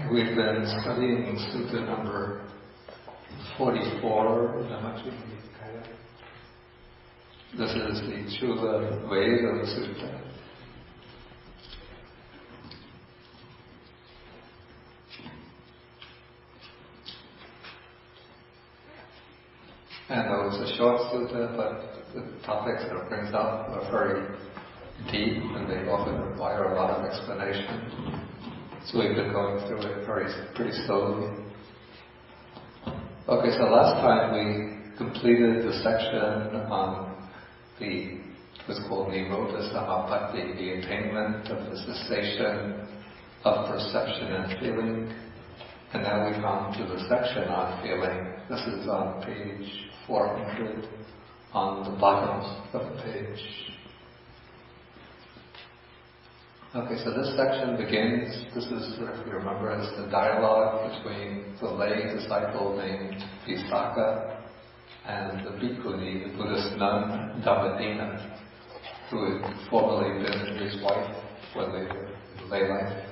We've been studying Sutta number 44 in Dhammadinnā. This is the Culavedalla Sutta. And though it's a short sutta, but the topics that it brings up are very deep and they often require a lot of explanation. So we've been going through it pretty slowly. Okay, so last time we completed the section on what's called Nirodha Samapatti, the attainment of the cessation of perception and feeling. And now we come to the section on feeling. This is on page 400, on the bottom of the page. Okay, so this section begins, this is, if you remember, it's the dialogue between the lay disciple named Visākha and the bhikkhuni, the Buddhist nun, Dhammadinnā, who had formerly been his wife when they were in lay life.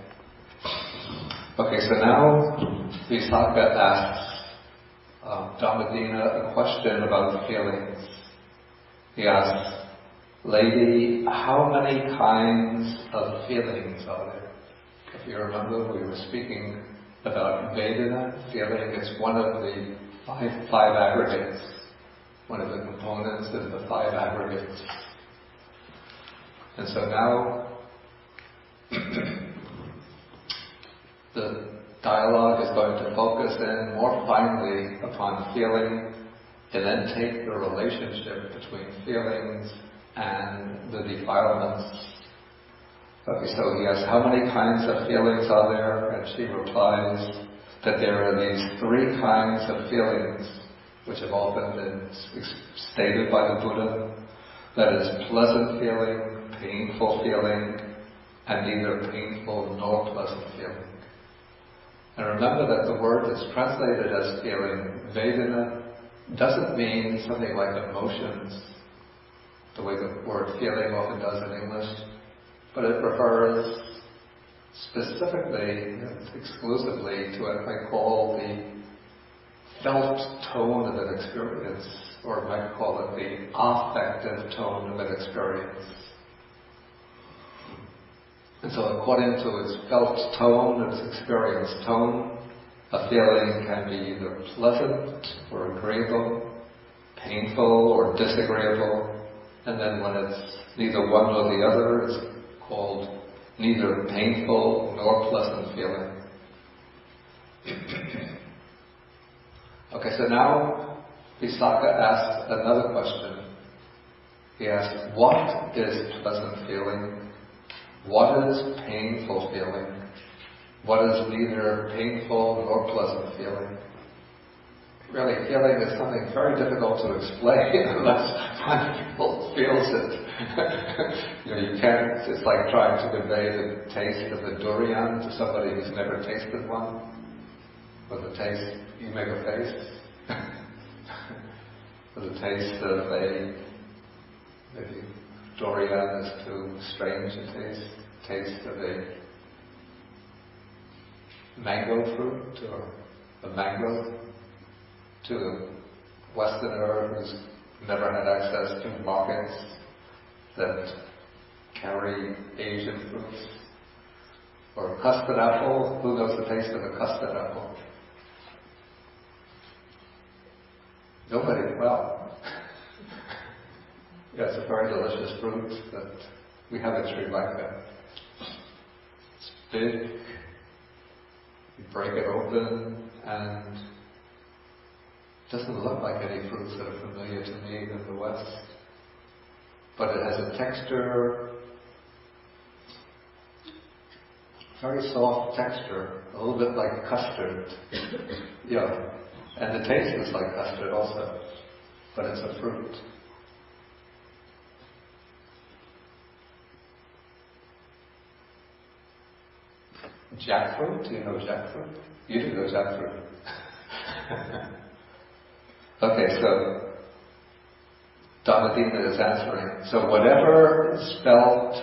Okay, so now Visākha asks Dhammadinnā a question about feelings. He asks, "Lady, how many kinds of feelings are there?" If you remember, we were speaking about Vedana, feeling. It's one of the five aggregates, one of the components of the five aggregates. And so now the dialogue is going to focus in more finely upon feeling and then take the relationship between feelings and the defilements. Okay, so he asks, how many kinds of feelings are there? And she replies that there are these three kinds of feelings which have often been stated by the Buddha. That is pleasant feeling, painful feeling, and neither painful nor pleasant feeling. And remember that the word that's translated as feeling, Vedana, doesn't mean something like emotions, the way the word feeling often does in English, but it refers specifically, exclusively to what I call the felt tone of an experience, or I might call it the affective tone of an experience. And so according to its felt tone, its experience tone, a feeling can be either pleasant or agreeable, painful or disagreeable, and then when it's neither one nor the other, it's called neither painful nor pleasant feeling. Okay, so now Visākha asks another question. He asks, what is pleasant feeling? What is painful feeling? What is neither painful nor pleasant feeling? Really, feeling is something very difficult to explain unless one feels it. You can't, it's like trying to convey the taste of the durian to somebody who's never tasted one. Or the taste, you make a face. Or the taste of maybe durian is too strange a taste of a mango fruit or a mango to a Westerner who's never had access to markets that carry Asian fruits. Or a custard apple, who knows the taste of a custard apple? Nobody, well. Yeah, it's a very delicious fruit that we have in Sri Lanka. It's big, you break it open, and it doesn't look like any fruits that are familiar to me in the West. But it has a texture, very soft texture, a little bit like custard. Yeah, and the taste is like custard also, but it's a fruit. Jackfruit? Do you know jackfruit? You do know jackfruit. Okay, so Dhammadinnā is answering. So whatever is felt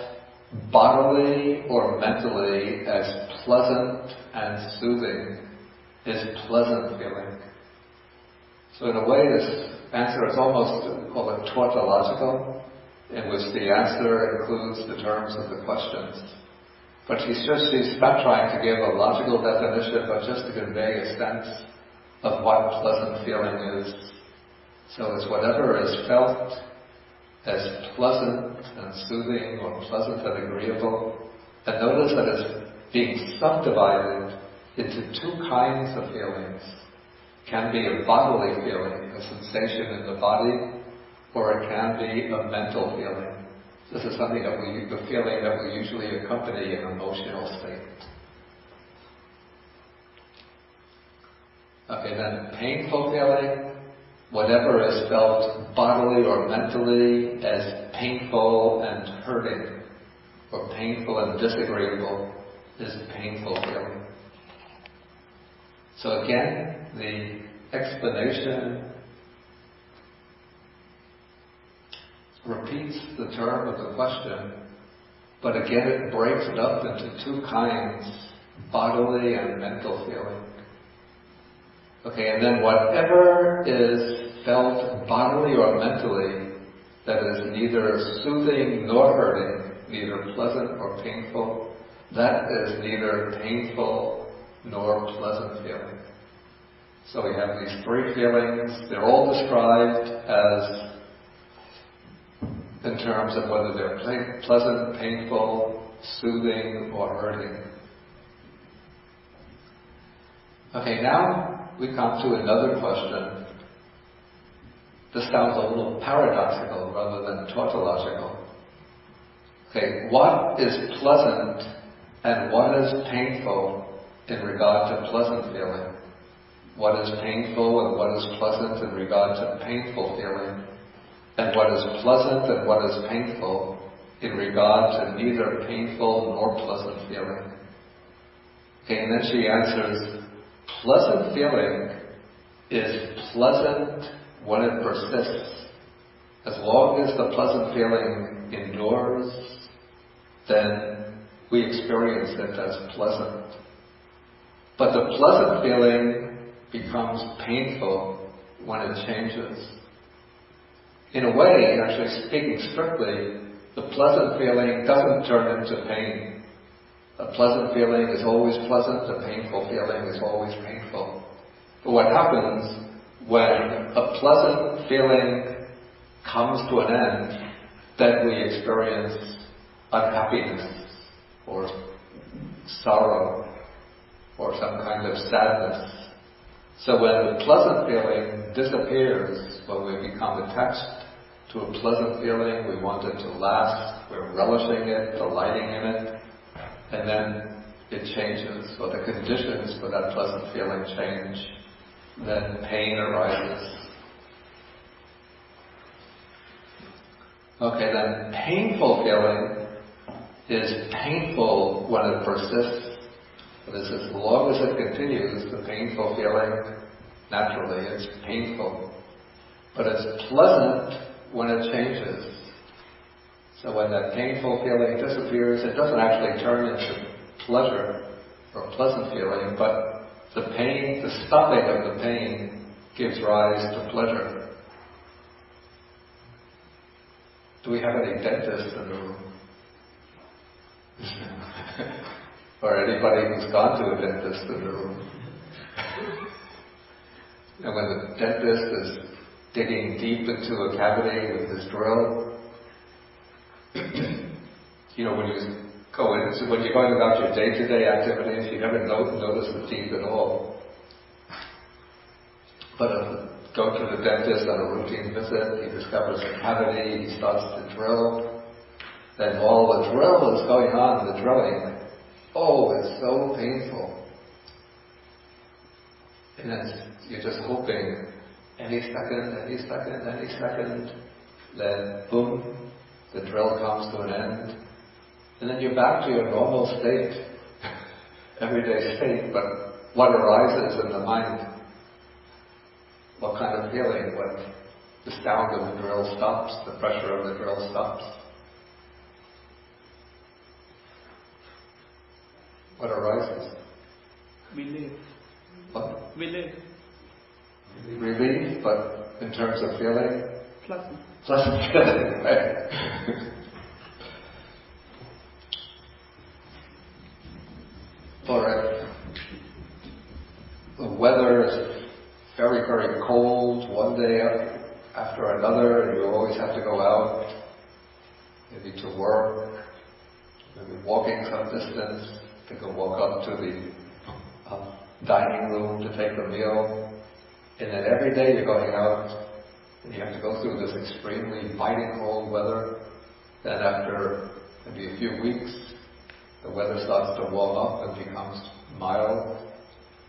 bodily or mentally as pleasant and soothing is pleasant feeling. So in a way this answer is almost called a tautological, in which the answer includes the terms of the questions. But she's not trying to give a logical definition, but just to convey a sense of what pleasant feeling is. So it's whatever is felt as pleasant and soothing or pleasant and agreeable. And notice that it's being subdivided into two kinds of feelings. It can be a bodily feeling, a sensation in the body, or it can be a mental feeling. This is something that the feeling that we usually accompany an emotional state. Okay, then painful feeling, whatever is felt bodily or mentally as painful and hurting, or painful and disagreeable, is painful feeling. So again, the explanation repeats the term of the question, but again it breaks it up into two kinds, bodily and mental feeling. Okay, and then whatever is felt bodily or mentally that is neither soothing nor hurting, neither pleasant or painful, that is neither painful nor pleasant feeling. So we have these three feelings. They're all described as in terms of whether they're pleasant, painful, soothing, or hurting. Okay, now we come to another question. This sounds a little paradoxical rather than tautological. Okay, what is pleasant and what is painful in regard to pleasant feeling? What is painful and what is pleasant in regard to painful feeling? And what is pleasant and what is painful in regard to neither painful nor pleasant feeling? Okay, and then she answers, pleasant feeling is pleasant when it persists. As long as the pleasant feeling endures, then we experience it as pleasant. But the pleasant feeling becomes painful when it changes. In a way, actually speaking strictly, the pleasant feeling doesn't turn into pain. A pleasant feeling is always pleasant, a painful feeling is always painful. But what happens when a pleasant feeling comes to an end, then we experience unhappiness or sorrow or some kind of sadness. So when the pleasant feeling disappears, when we become attached to a pleasant feeling, we want it to last, we're relishing it, delighting in it, and then it changes, or the conditions for that pleasant feeling change, then pain arises. Okay, then painful feeling is painful when it persists. That is, as long as it continues, the painful feeling, naturally, it's painful. But it's pleasant when it changes. So when that painful feeling disappears, it doesn't actually turn into pleasure or pleasant feeling, but the pain, the stopping of the pain gives rise to pleasure. Do we have any dentists in the room? Or anybody who's gone to a dentist in the room? And when the dentist is digging deep into a cavity with his drill, you know, when you're going about your day-to-day activities, you never notice the teeth at all. But go to the dentist on a routine visit, he discovers a cavity, he starts to drill, and while the drill is going on, the drilling, it's so painful. And then you're just hoping, any second, then boom, the drill comes to an end. And then you're back to your normal state, everyday state, but what arises in the mind? What kind of feeling when the sound of the drill stops, the pressure of the drill stops? What arises? Relief. What? Relief. Relief, but in terms of feeling? Pleasant. Pleasant feeling, right? Or the weather is very, very cold one day after another, and you always have to go out, maybe to work, maybe walking some distance, to go walk up to the dining room to take the meal, and then every day you're going out, and you have to go through this extremely biting cold weather. Then after maybe a few weeks, the weather starts to warm up and becomes mild.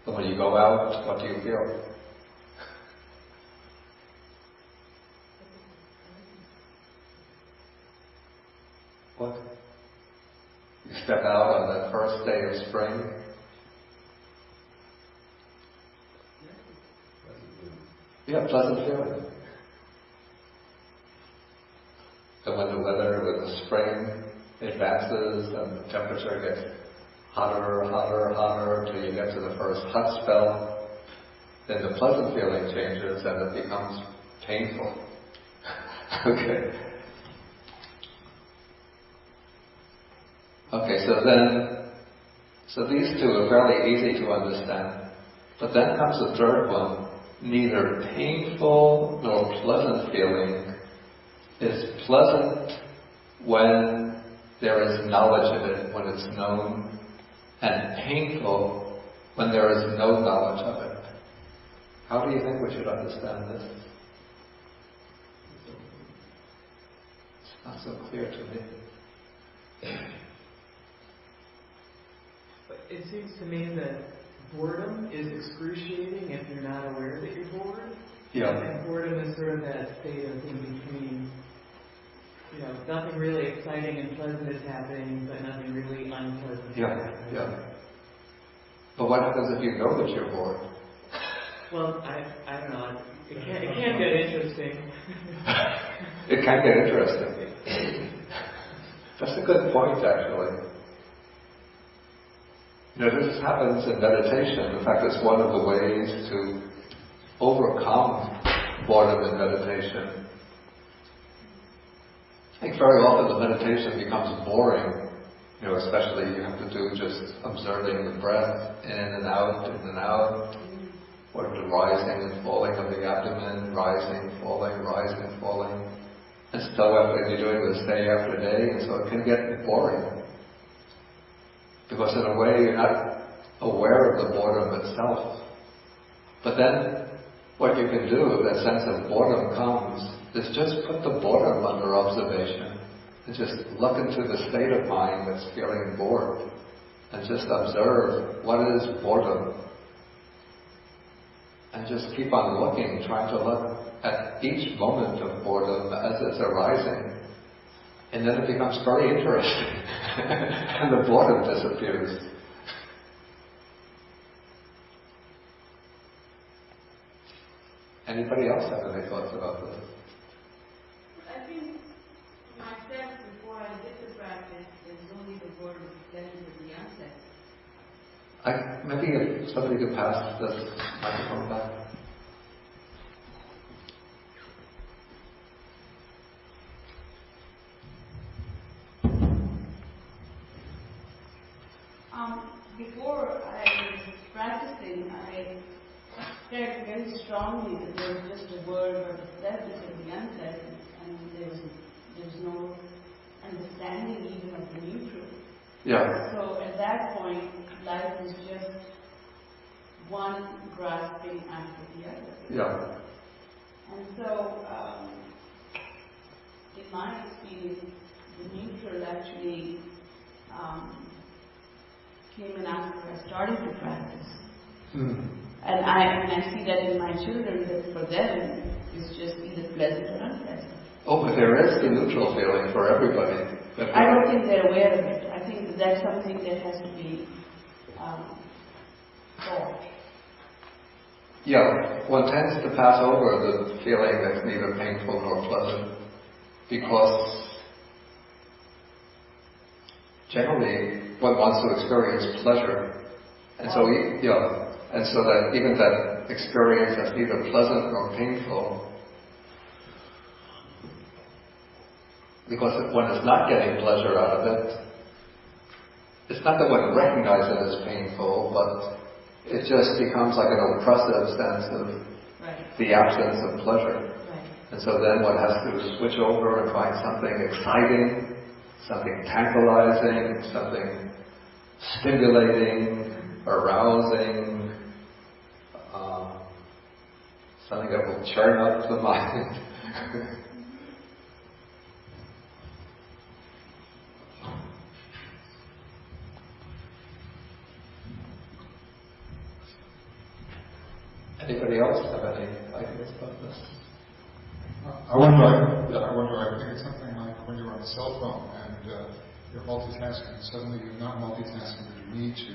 And when you go out, what do you feel? What? You step out on that first day of spring. Yeah, pleasant feeling. And when the weather, when the spring advances and the temperature gets hotter, hotter, hotter till you get to the first hot spell, then the pleasant feeling changes and it becomes painful. Okay. Okay, so these two are fairly easy to understand. But then comes the third one. Neither painful nor pleasant feeling is pleasant when there is knowledge of it, when it's known, and painful when there is no knowledge of it. How do you think we should understand this? It's not so clear to me. But it seems to me that boredom is excruciating if you're not aware that you're bored. Yeah. And boredom is sort of that state of in between. Nothing really exciting and pleasant is happening, but nothing really unpleasant. Yeah. But what happens if you know that you're bored? Well, I don't know. It can get interesting. It can get interesting. That's a good point, actually. This happens in meditation. In fact, it's one of the ways to overcome boredom in meditation. I think very often the meditation becomes boring, especially you have to do just observing the breath in and out, or the rising and falling of the abdomen, rising, falling. And so after you're doing this day after day, and so it can get boring. Because in a way you're not aware of the boredom itself. But then what you can do if that sense of boredom comes is just put the boredom under observation and just look into the state of mind that's feeling bored and just observe what is boredom. And just keep on looking, trying to look at each moment of boredom as it's arising. And then it becomes very interesting and the boredom disappears. Anybody else have any thoughts about this? I think my steps before I did the practice is only the word of pleasure at the onset. Maybe if somebody could pass this microphone back. Before I was practicing, I felt very strongly that there was just a word or a pleasure at the onset, and there was no understanding even of the neutral. Yeah. So at that point, life is just one grasping after the other. Yeah. And so, in my experience, the neutral actually came in after I started to practice. And I see that in my children, that for them, it's just either pleasant or unpleasant. Oh, but there is the neutral feeling for everybody. I don't think they're aware of it. I think that's something that has to be taught. Yeah, one tends to pass over the feeling that's neither painful nor pleasant because generally one wants to experience pleasure. And so, and so that even that experience that's neither pleasant nor painful, because one is not getting pleasure out of it, it's not that one recognizes it as painful, but it just becomes like an oppressive sense of the absence of pleasure. And so then one has to switch over and find something exciting, something tantalizing, something stimulating, arousing, something that will churn up the mind. Anybody else have any ideas about this? I wonder, I think it's something like when you're on a cell phone and you're multitasking, suddenly you're not multitasking, but you need to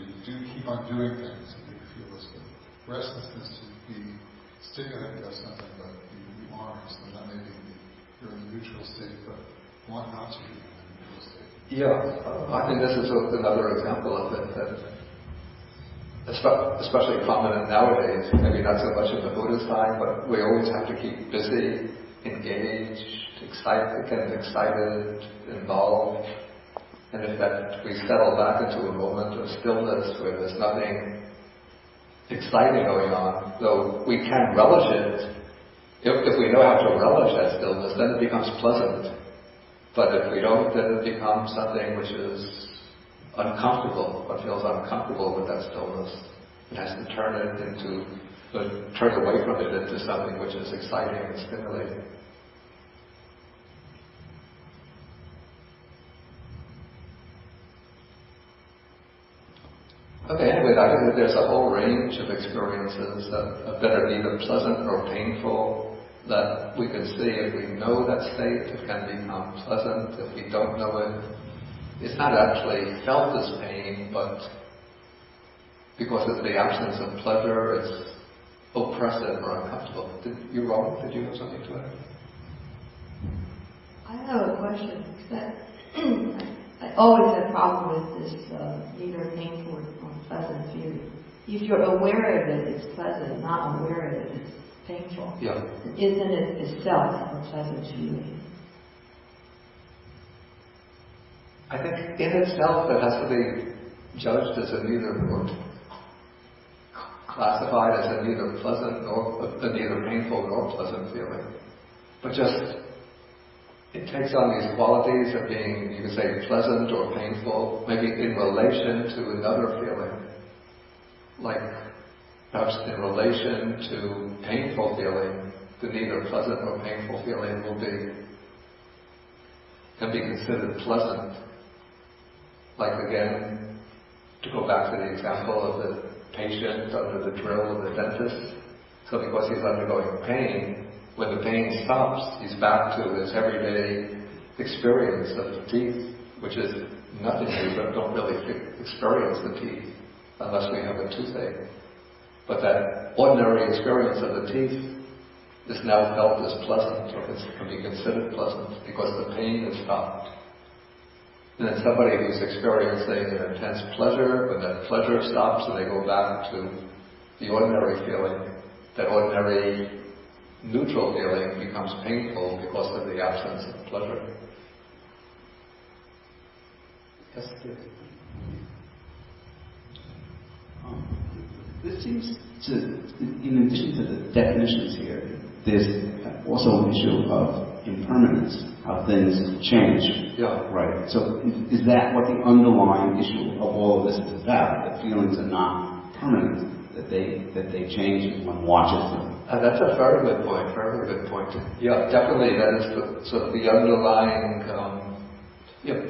keep on doing things, and you feel this restlessness to be stimulated by something, but you aren't, so that maybe you're in the neutral state, but want not to be in the neutral state. Yeah, I think this is another example of it, that especially prominent nowadays, maybe not so much in the Buddhist time, but we always have to keep busy, engaged, excited, involved. And if that we settle back into a moment of stillness where there's nothing exciting going on, though we can relish it, if we know how to relish that stillness, then it becomes pleasant. But if we don't, then it becomes something which is uncomfortable, one feels uncomfortable with that stillness. It has to turn away from it into something which is exciting and stimulating. Okay, anyway, I think that there's a whole range of experiences that are neither pleasant nor painful, that we can see if we know that state, it can become pleasant. If we don't know it, it's not actually felt as pain, but because of the absence of pleasure, it's oppressive or uncomfortable. Did you have something to add? I have a question. I always have a problem with this neither painful or pleasant feeling. If you're aware of it, it's pleasant. Not aware of it, it's painful. Yeah. Isn't it itself a pleasant feeling? I think in itself it has to be judged as a neither, or classified as a neither pleasant nor a neither painful nor pleasant feeling. But just it takes on these qualities of being, you could say, pleasant or painful, maybe in relation to another feeling. Like perhaps in relation to painful feeling, the neither pleasant nor painful feeling can be considered pleasant. Like again, to go back to the example of the patient under the drill of the dentist. So because he's undergoing pain, when the pain stops, he's back to his everyday experience of the teeth, which is nothing new, but don't really experience the teeth unless we have a toothache. But that ordinary experience of the teeth is now felt as pleasant, or it can be considered pleasant, because the pain has stopped. And then somebody who's experiencing an intense pleasure, when that pleasure stops and they go back to the ordinary feeling, that ordinary neutral feeling becomes painful because of the absence of pleasure. Yes, please. This seems to, in addition to the definitions here, there's also an issue of impermanence, how things change. Yeah. Right. So is that what the underlying issue of all of this is about? That feelings are not permanent, that they change as one watches them. That's a very good point. Very good point. Yeah, definitely. That is the, sort of the underlying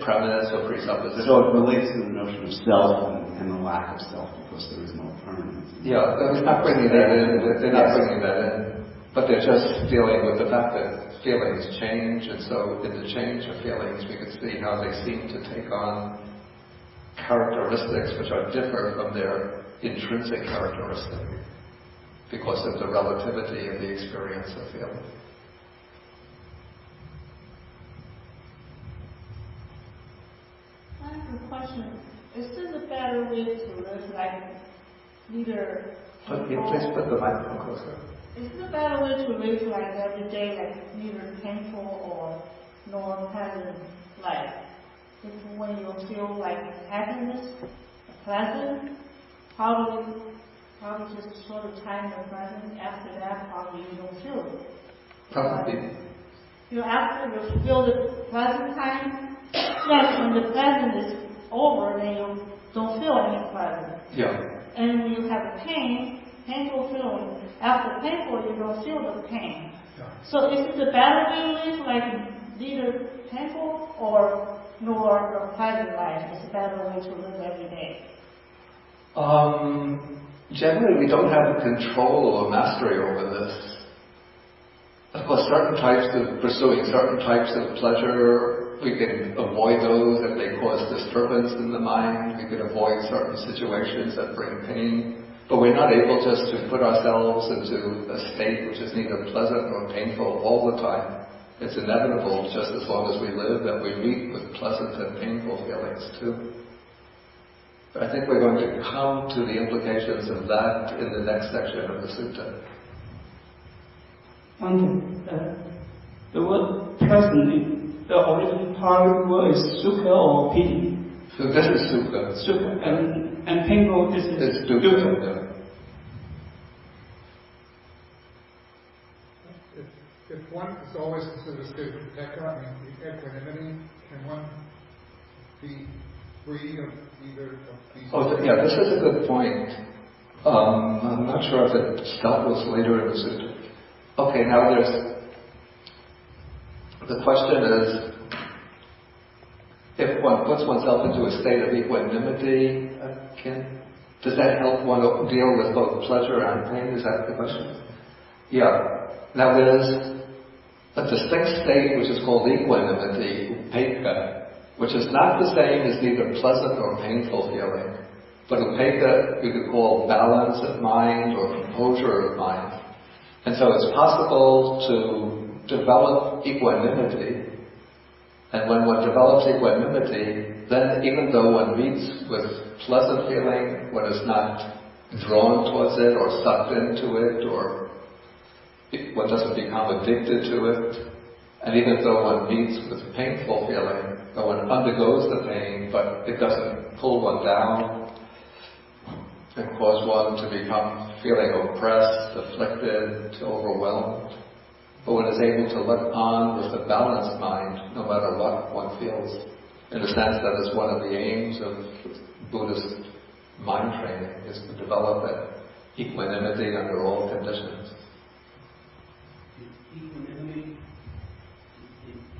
premise or presupposition. So it relates to the notion of self and the lack of self, because there is no permanence. Yeah, they're not bringing that in. They're not bringing that in, but they're just dealing with the fact that feelings change, and so in the change of feelings, we can see how they seem to take on characteristics which are different from their intrinsic characteristic, because of the relativity of the experience of feeling. I have a question. Is this a better way to live, like neither Please put the microphone closer. Is this a better way to live, like every day, like neither painful or nor pleasant life? If when you feel like happiness, pleasant, how do just sort of time the pleasant? After that, probably you don't feel it. Probably. After you feel the pleasant time, yes, when the pleasant is over, then you don't feel any pleasant. Yeah. And when you have a painful feeling, after painful, you don't feel the pain. Yeah. So is it a better way to live, like neither painful or nor a pleasant life? It's a better way to live every day. Generally, we don't have control or mastery over this. Of course, pursuing certain types of pleasure, we can avoid those if they cause disturbance in the mind. We can avoid certain situations that bring pain. But we're not able just to put ourselves into a state which is neither pleasant nor painful all the time. It's inevitable, just as long as we live, that we meet with pleasant and painful feelings too. But I think we're going to come to the implications of that in the next section of the sutta. The word pleasant, the original part word is sukha or pity. So this is sukha. Sukha. And painful, this is dukkha. Yeah. If one is always considered a state of upekkha, equanimity, can one be free of either of these? Yeah, this is a good point. I'm not sure if it's dealt with later in the sutta. Okay, now the question is, if one puts oneself into a state of equanimity, does that help one deal with both pleasure and pain? Is that the question? Yeah. Now there's a distinct state which is called equanimity, upekkha, which is not the same as neither pleasant nor painful feeling. But upekkha you could call balance of mind or composure of mind. And so it's possible to develop equanimity. And when one develops equanimity, then even though one meets with pleasant feeling, one is not drawn towards it or sucked into it, or one doesn't become addicted to it. And even though one meets with painful feeling, one undergoes the pain, but it doesn't pull one down and cause one to become feeling oppressed, afflicted, overwhelmed. But one is able to look on with a balanced mind, no matter what one feels. In a sense, that is one of the aims of Buddhist mind training, is to develop that equanimity under all conditions. Equanimity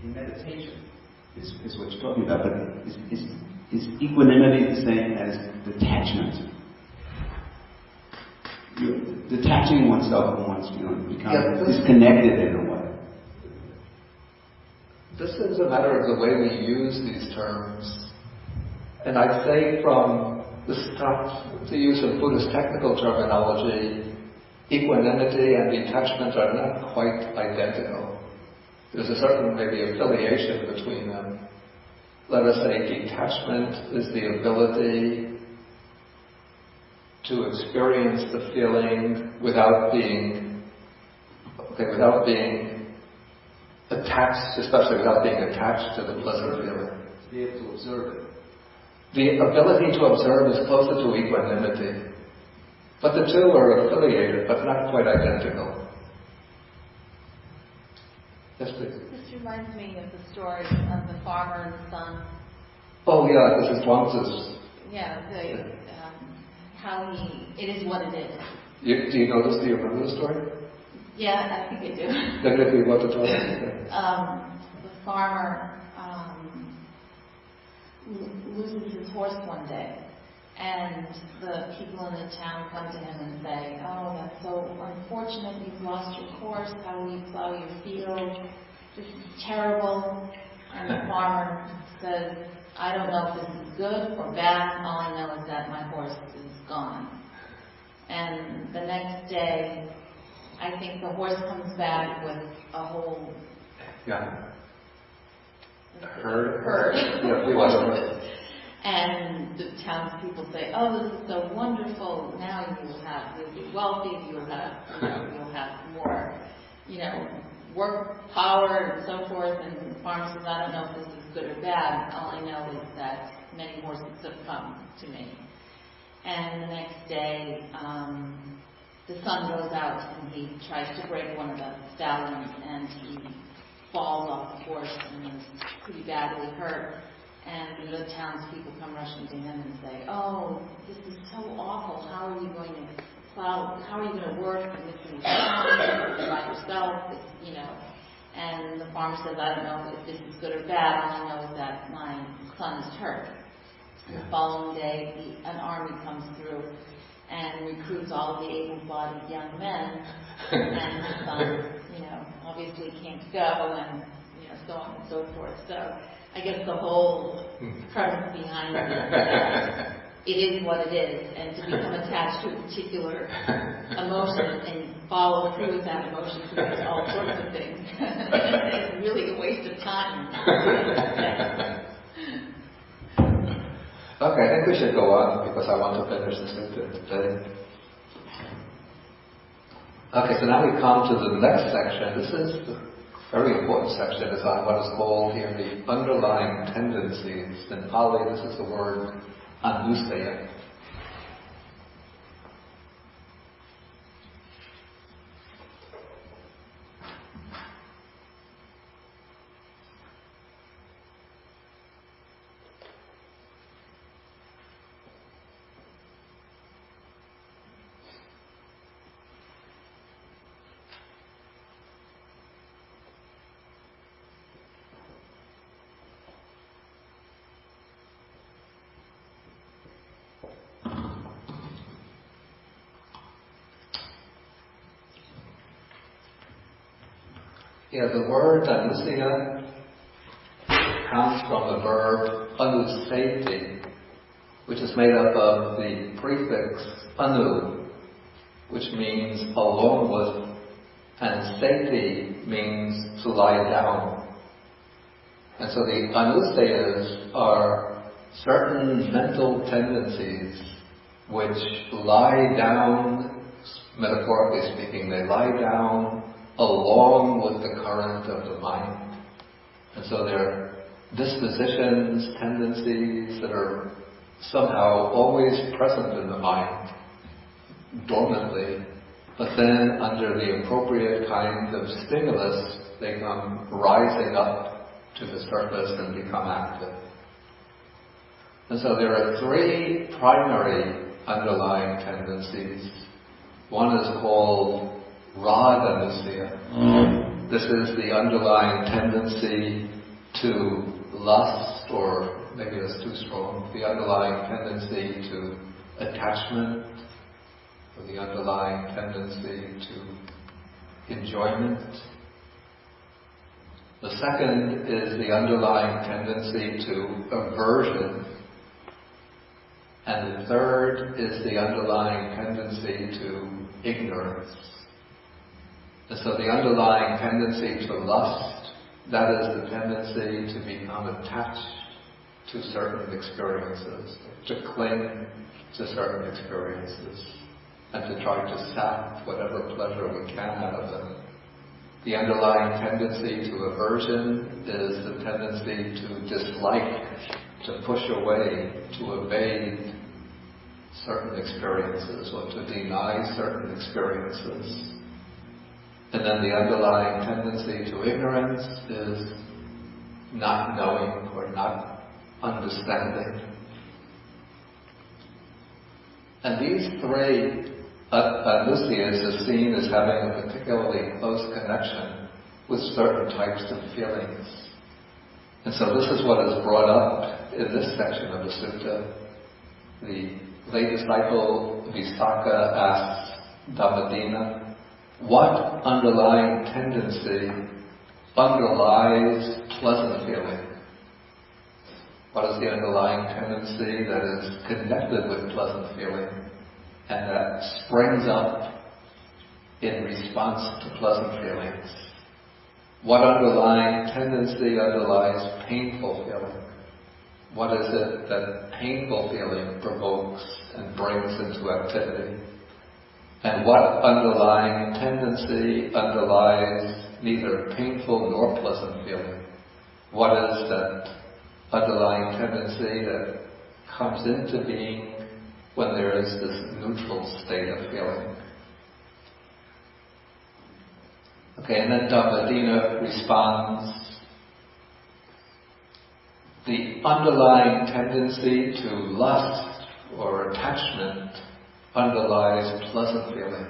in meditation is what you're talking about, but is equanimity the same as detachment? You're detaching oneself from one's feeling, becoming disconnected in a way. This is a matter of the way we use these terms. And I'd say from the use of Buddhist technical terminology, equanimity and detachment are not quite identical. There's a certain maybe affiliation between them. Let us say detachment is the ability to experience the feeling without being attached, especially without being attached to the pleasant feeling. To be able to observe it. The ability to observe is closer to equanimity. But the two are affiliated, but not quite identical. Yes, please. This reminds me of the story of the farmer and the son. Oh yeah, this is Chuang-Tzu's. Yeah, how it is what it is. Do you know this? Do you remember the story? Yeah, I think I do. Then if you want to talk about it. The farmer loses his horse one day, and the people in the town come to him and say, "Oh, that's so unfortunate, you've lost your horse, how will you plow your field? This is terrible." And the farmer says, "I don't know if this is good or bad, all I know is that my horse is gone." And the next day, I think the horse comes back with a whole herd. herd. Yeah, he was a herd. And the townspeople say, "Oh, this is so wonderful. Now you'll be wealthy. You'll have more, work power and so forth." And the farmer says, "I don't know if this is good or bad. All I know is that many horses have come to me." And the next day, the sun goes out and he tries to break one of the stallions, and he falls off the horse and is pretty badly hurt. And the townspeople come rushing to him and say, "Oh, this is so awful. How are you going to plow? How are you going to work in this town by yourself?" And the farmer says, "I don't know if this is good or bad. All I know is that my son is hurt." And the following day, an army comes through and recruits all of the able-bodied young men, and the son, obviously can't go, and so on and so forth. So I guess the whole premise behind it is that it is what it is, and to become attached to a particular emotion and follow through with that emotion to do all sorts of things is really a waste of time. Okay, I think we should go on because I want to finish the sutta today. Okay, so now we come to the next section. This is the very important section. It's on what is called here the underlying tendencies. In Pali, this is the word anusaya. Yeah, the word anusaya comes from the verb anuseti, which is made up of the prefix anu, which means along with, and seti means to lie down. And so the anusayas are certain mental tendencies which lie down, metaphorically speaking, they lie down along with the current of the mind. And so they're dispositions, tendencies that are somehow always present in the mind, dormantly, but then under the appropriate kind of stimulus, they come rising up to the surface and become active. And so there are three primary underlying tendencies. One is called Raganusaya. This is the underlying tendency to lust, or maybe that's too strong, the underlying tendency to attachment, or the underlying tendency to enjoyment. The second is the underlying tendency to aversion. And the third is the underlying tendency to ignorance. And so the underlying tendency to lust, that is the tendency to become attached to certain experiences, to cling to certain experiences, and to try to sap whatever pleasure we can out of them. The underlying tendency to aversion is the tendency to dislike, to push away, to evade certain experiences or to deny certain experiences. And then the underlying tendency to ignorance is not knowing or not understanding. And these three anusayas are seen as having a particularly close connection with certain types of feelings. And so this is what is brought up in this section of the sutta. The lay disciple Visākha asks Dhammadinnā, what underlying tendency underlies pleasant feeling? What is the underlying tendency that is connected with pleasant feeling and that springs up in response to pleasant feelings? What underlying tendency underlies painful feeling? What is it that painful feeling provokes and brings into activity? And what underlying tendency underlies neither painful nor pleasant feeling? What is that underlying tendency that comes into being when there is this neutral state of feeling? Okay, and then Dhammadinnā responds, the underlying tendency to lust or attachment underlies pleasant feeling.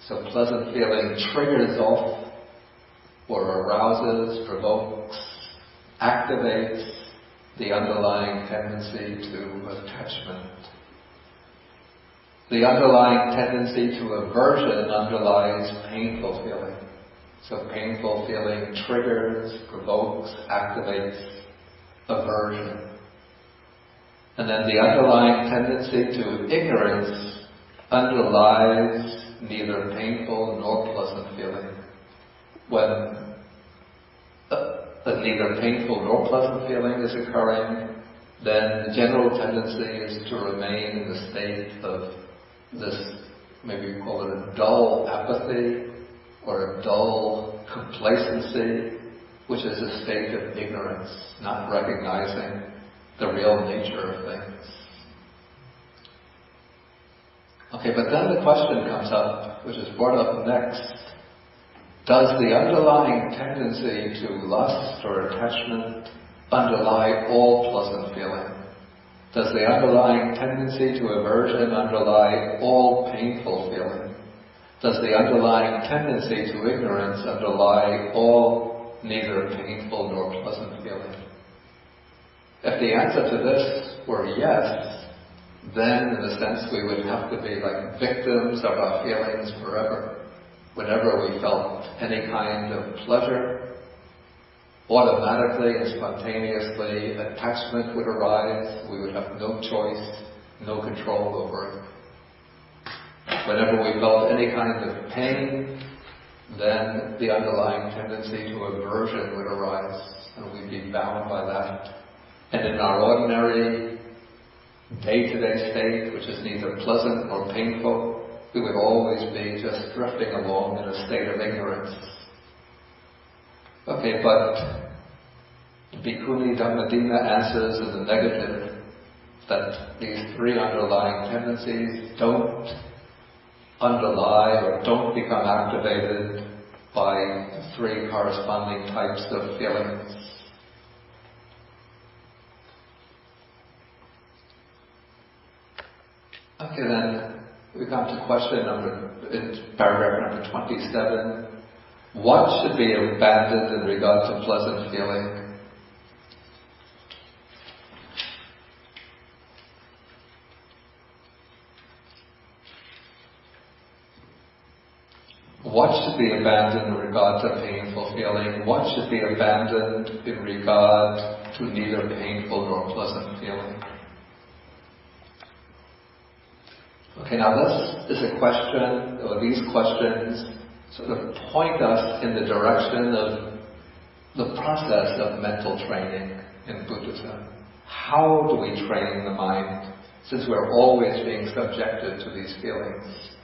So pleasant feeling triggers off or arouses, provokes, activates the underlying tendency to attachment. The underlying tendency to aversion underlies painful feeling. So painful feeling triggers, provokes, activates aversion. And then the underlying tendency to ignorance underlies neither painful nor pleasant feeling. When neither painful nor pleasant feeling is occurring, then the general tendency is to remain in the state of this, maybe we call it a dull apathy or a dull complacency, which is a state of ignorance, not recognizing the real nature of things. Okay, but then the question comes up, which is brought up next. Does the underlying tendency to lust or attachment underlie all pleasant feeling? Does the underlying tendency to aversion underlie all painful feeling? Does the underlying tendency to ignorance underlie all neither painful nor pleasant feeling? If the answer to this were yes, then in a sense we would have to be like victims of our feelings forever. Whenever we felt any kind of pleasure, automatically and spontaneously attachment would arise. We would have no choice, no control over it. Whenever we felt any kind of pain, then the underlying tendency to aversion would arise, and we'd be bound by that. And in our ordinary day-to-day state, which is neither pleasant nor painful, we would always be just drifting along in a state of ignorance. Okay, but Bhikkhuni Dhammadinnā answers in the negative that these three underlying tendencies don't underlie or don't become activated by the three corresponding types of feelings. Okay, then we come to question in paragraph number 27. What should be abandoned in regard to pleasant feeling? What should be abandoned in regard to painful feeling? What should be abandoned in regard to neither painful nor pleasant feeling? Okay, now this is a question, or these questions sort of point us in the direction of the process of mental training in Buddhism. How do we train the mind, since we're always being subjected to these feelings?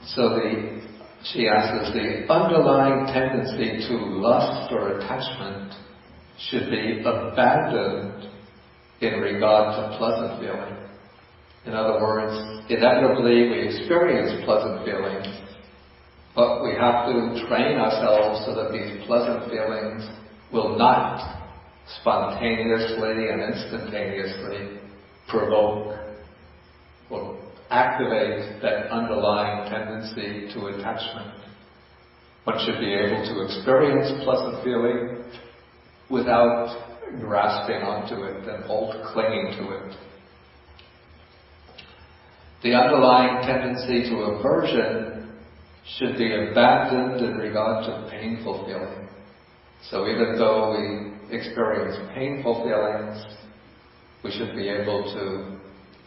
So she answers, the underlying tendency to lust or attachment should be abandoned in regard to pleasant feeling. In other words, inevitably we experience pleasant feelings, but we have to train ourselves so that these pleasant feelings will not spontaneously and instantaneously provoke or activate that underlying tendency to attachment. One should be able to experience pleasant feeling without grasping onto it and clinging to it. The underlying tendency to aversion should be abandoned in regard to painful feeling. So even though we experience painful feelings, we should be able to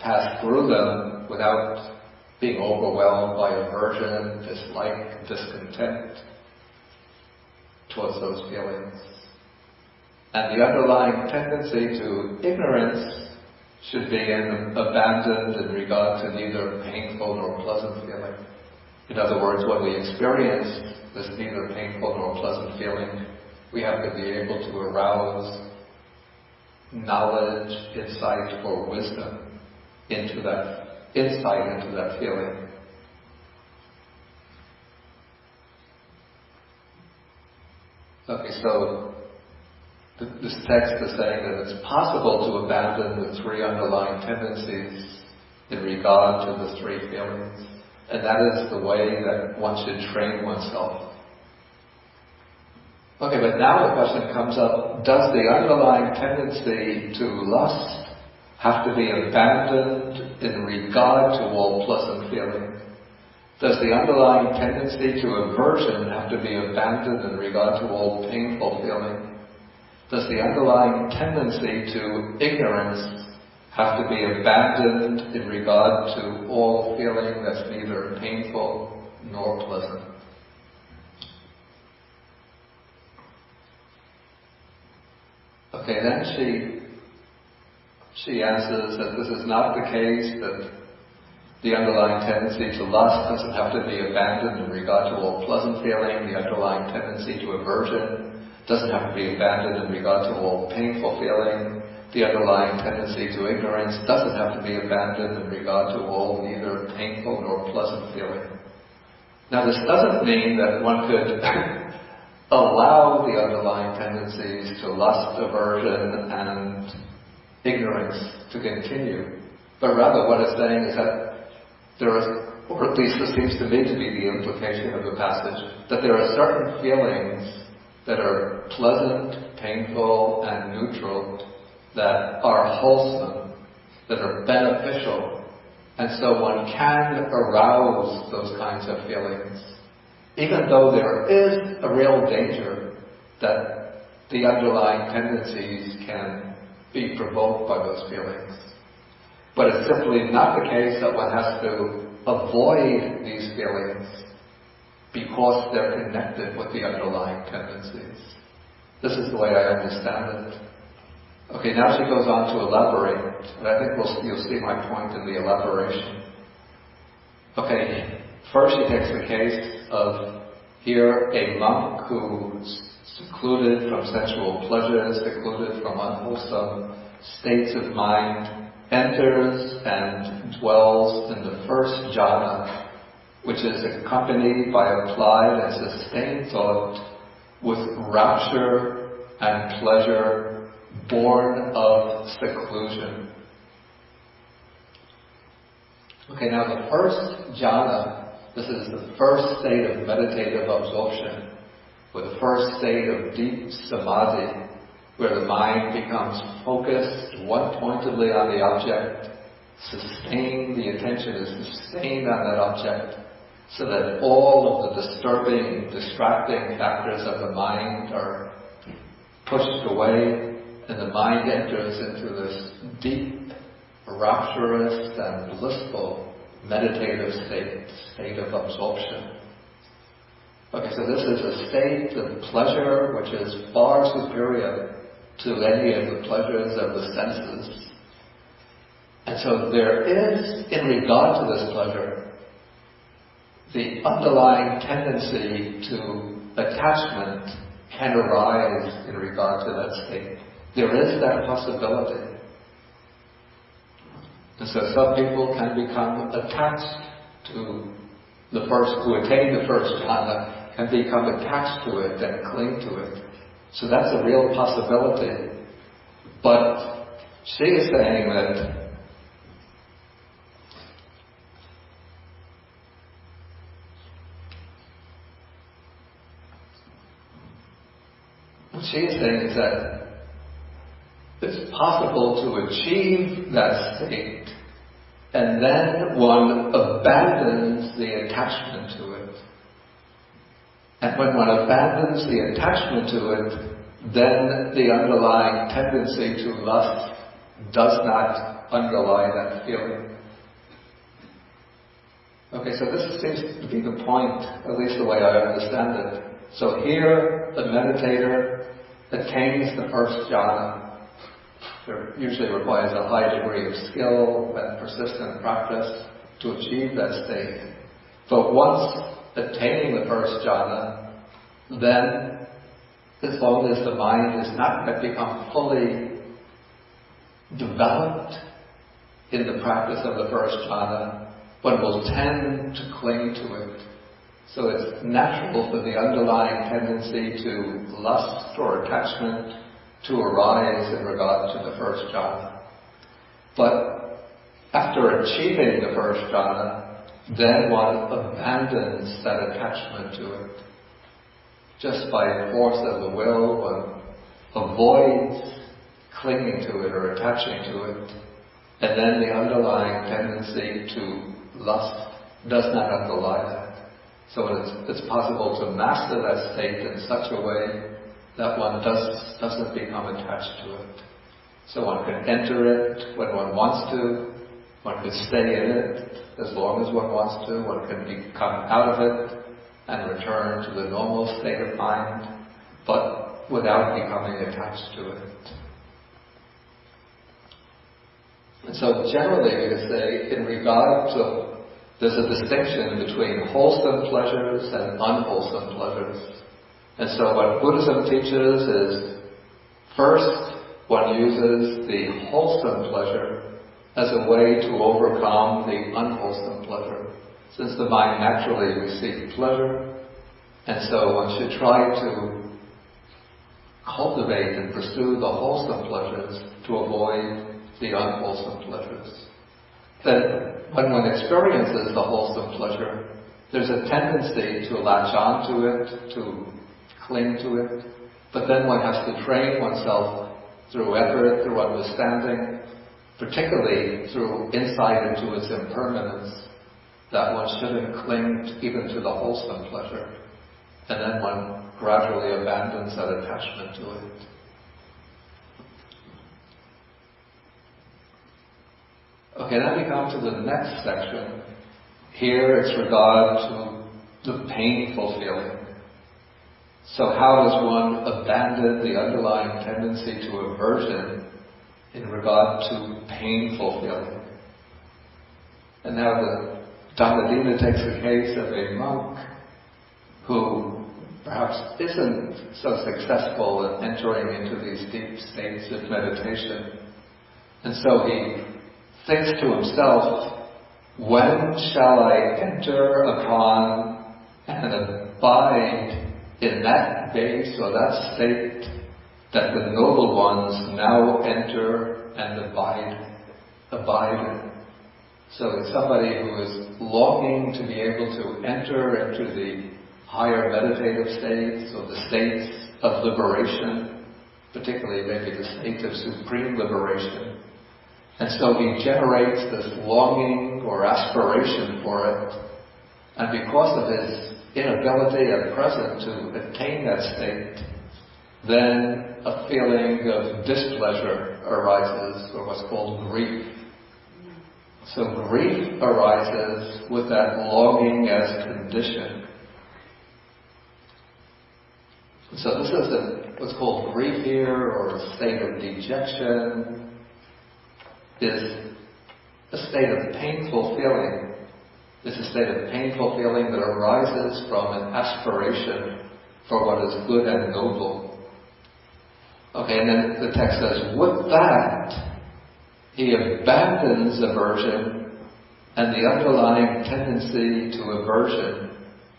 pass through them without being overwhelmed by aversion, dislike, discontent towards those feelings. And the underlying tendency to ignorance should be abandoned in regard to neither painful nor pleasant feeling. In other words, when we experience this neither painful nor pleasant feeling, we have to be able to arouse knowledge, insight, or wisdom into that feeling. Okay, so this text is saying that it's possible to abandon the three underlying tendencies in regard to the three feelings. And that is the way that one should train oneself. Okay, but now the question comes up, does the underlying tendency to lust have to be abandoned in regard to all pleasant feeling? Does the underlying tendency to aversion have to be abandoned in regard to all painful feeling? Does the underlying tendency to ignorance have to be abandoned in regard to all feeling that's neither painful nor pleasant? Okay, then she answers that this is not the case, that the underlying tendency to lust doesn't have to be abandoned in regard to all pleasant feeling. The underlying tendency to aversion doesn't have to be abandoned in regard to all painful feeling. The underlying tendency to ignorance doesn't have to be abandoned in regard to all neither painful nor pleasant feeling. Now this doesn't mean that one could allow the underlying tendencies to lust, aversion, and ignorance to continue. But rather what it's saying is that there is, or at least this seems to me to be the implication of the passage, that there are certain feelings that are pleasant, painful, and neutral, that are wholesome, that are beneficial, and so one can arouse those kinds of feelings, even though there is a real danger that the underlying tendencies can be provoked by those feelings. But it's simply not the case that one has to avoid these feelings because they're connected with the underlying tendencies. This is the way I understand it. Okay, now she goes on to elaborate, and I think you'll see my point in the elaboration. Okay, first she takes the case of here a monk who's secluded from sensual pleasures, secluded from unwholesome states of mind, enters and dwells in the first jhana, which is accompanied by applied and sustained thought with rapture and pleasure born of seclusion. Okay, now the first jhana, this is the first state of meditative absorption, or the first state of deep samadhi, where the mind becomes focused one-pointedly on the object, the attention is sustained on that object, so that all of the disturbing, distracting factors of the mind are pushed away, and the mind enters into this deep, rapturous and blissful meditative state of absorption. Okay, so this is a state of pleasure which is far superior to any of the pleasures of the senses. And so there is, in regard to this pleasure, the underlying tendency to attachment can arise in regard to that state. There is that possibility. And so some people can become attached to who attain the first jhana, can become attached to it and cling to it. So that's a real possibility. But she is saying that what she is saying is that it's possible to achieve that state, and then one abandons the attachment to it. And when one abandons the attachment to it, then the underlying tendency to lust does not underlie that feeling. Okay, so this seems to be the point, at least the way I understand it. So here, the meditator attains the first jhana, it usually requires a high degree of skill and persistent practice to achieve that state. But once attaining the first jhana, then as long as the mind has not yet become fully developed in the practice of the first jhana, one will tend to cling to it. So it's natural for the underlying tendency to lust or attachment to arise in regard to the first jhana. But after achieving the first jhana, then one abandons that attachment to it. Just by force of the will, one avoids clinging to it or attaching to it. And then the underlying tendency to lust does not underlie that. So it's possible to master that state in such a way that one doesn't become attached to it. So one can enter it when one wants to, one can stay in it as long as one wants to, one can come out of it and return to the normal state of mind, but without becoming attached to it. And so generally we could say, in regard to, there's a distinction between wholesome pleasures and unwholesome pleasures. And so what Buddhism teaches is, first one uses the wholesome pleasure as a way to overcome the unwholesome pleasure. Since the mind naturally receives pleasure, and so one should try to cultivate and pursue the wholesome pleasures to avoid the unwholesome pleasures. Then when one experiences the wholesome pleasure, there's a tendency to latch on to it, to cling to it, but then one has to train oneself through effort, through understanding, particularly through insight into its impermanence, that one shouldn't cling even to the wholesome pleasure, and then one gradually abandons that attachment to it. Okay, then we come to the next section. Here it's regard to the painful feeling. So how does one abandon the underlying tendency to aversion in regard to painful feeling? And now the Dhammadinnā takes the case of a monk who perhaps isn't so successful in entering into these deep states of meditation. And so he thinks to himself, when shall I enter upon and abide in that base or that state that the noble ones now enter and abide in? So it's somebody who is longing to be able to enter into the higher meditative states or the states of liberation, particularly maybe the state of supreme liberation. And so he generates this longing or aspiration for it. And because of his inability at present to attain that state, then a feeling of displeasure arises, or what's called grief. So grief arises with that longing as condition. So this is what's called grief here, or a state of dejection, is a state of painful feeling. It's a state of painful feeling that arises from an aspiration for what is good and noble. Okay, and then the text says, with that, he abandons aversion, and the underlying tendency to aversion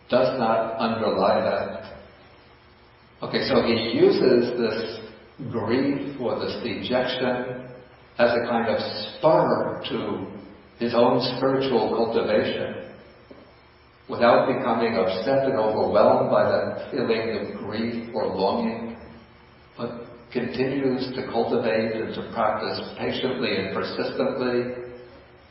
does not underlie that. Okay, so he uses this grief or this dejection as a kind of spur to his own spiritual cultivation, without becoming upset and overwhelmed by that feeling of grief or longing, but continues to cultivate and to practice patiently and persistently,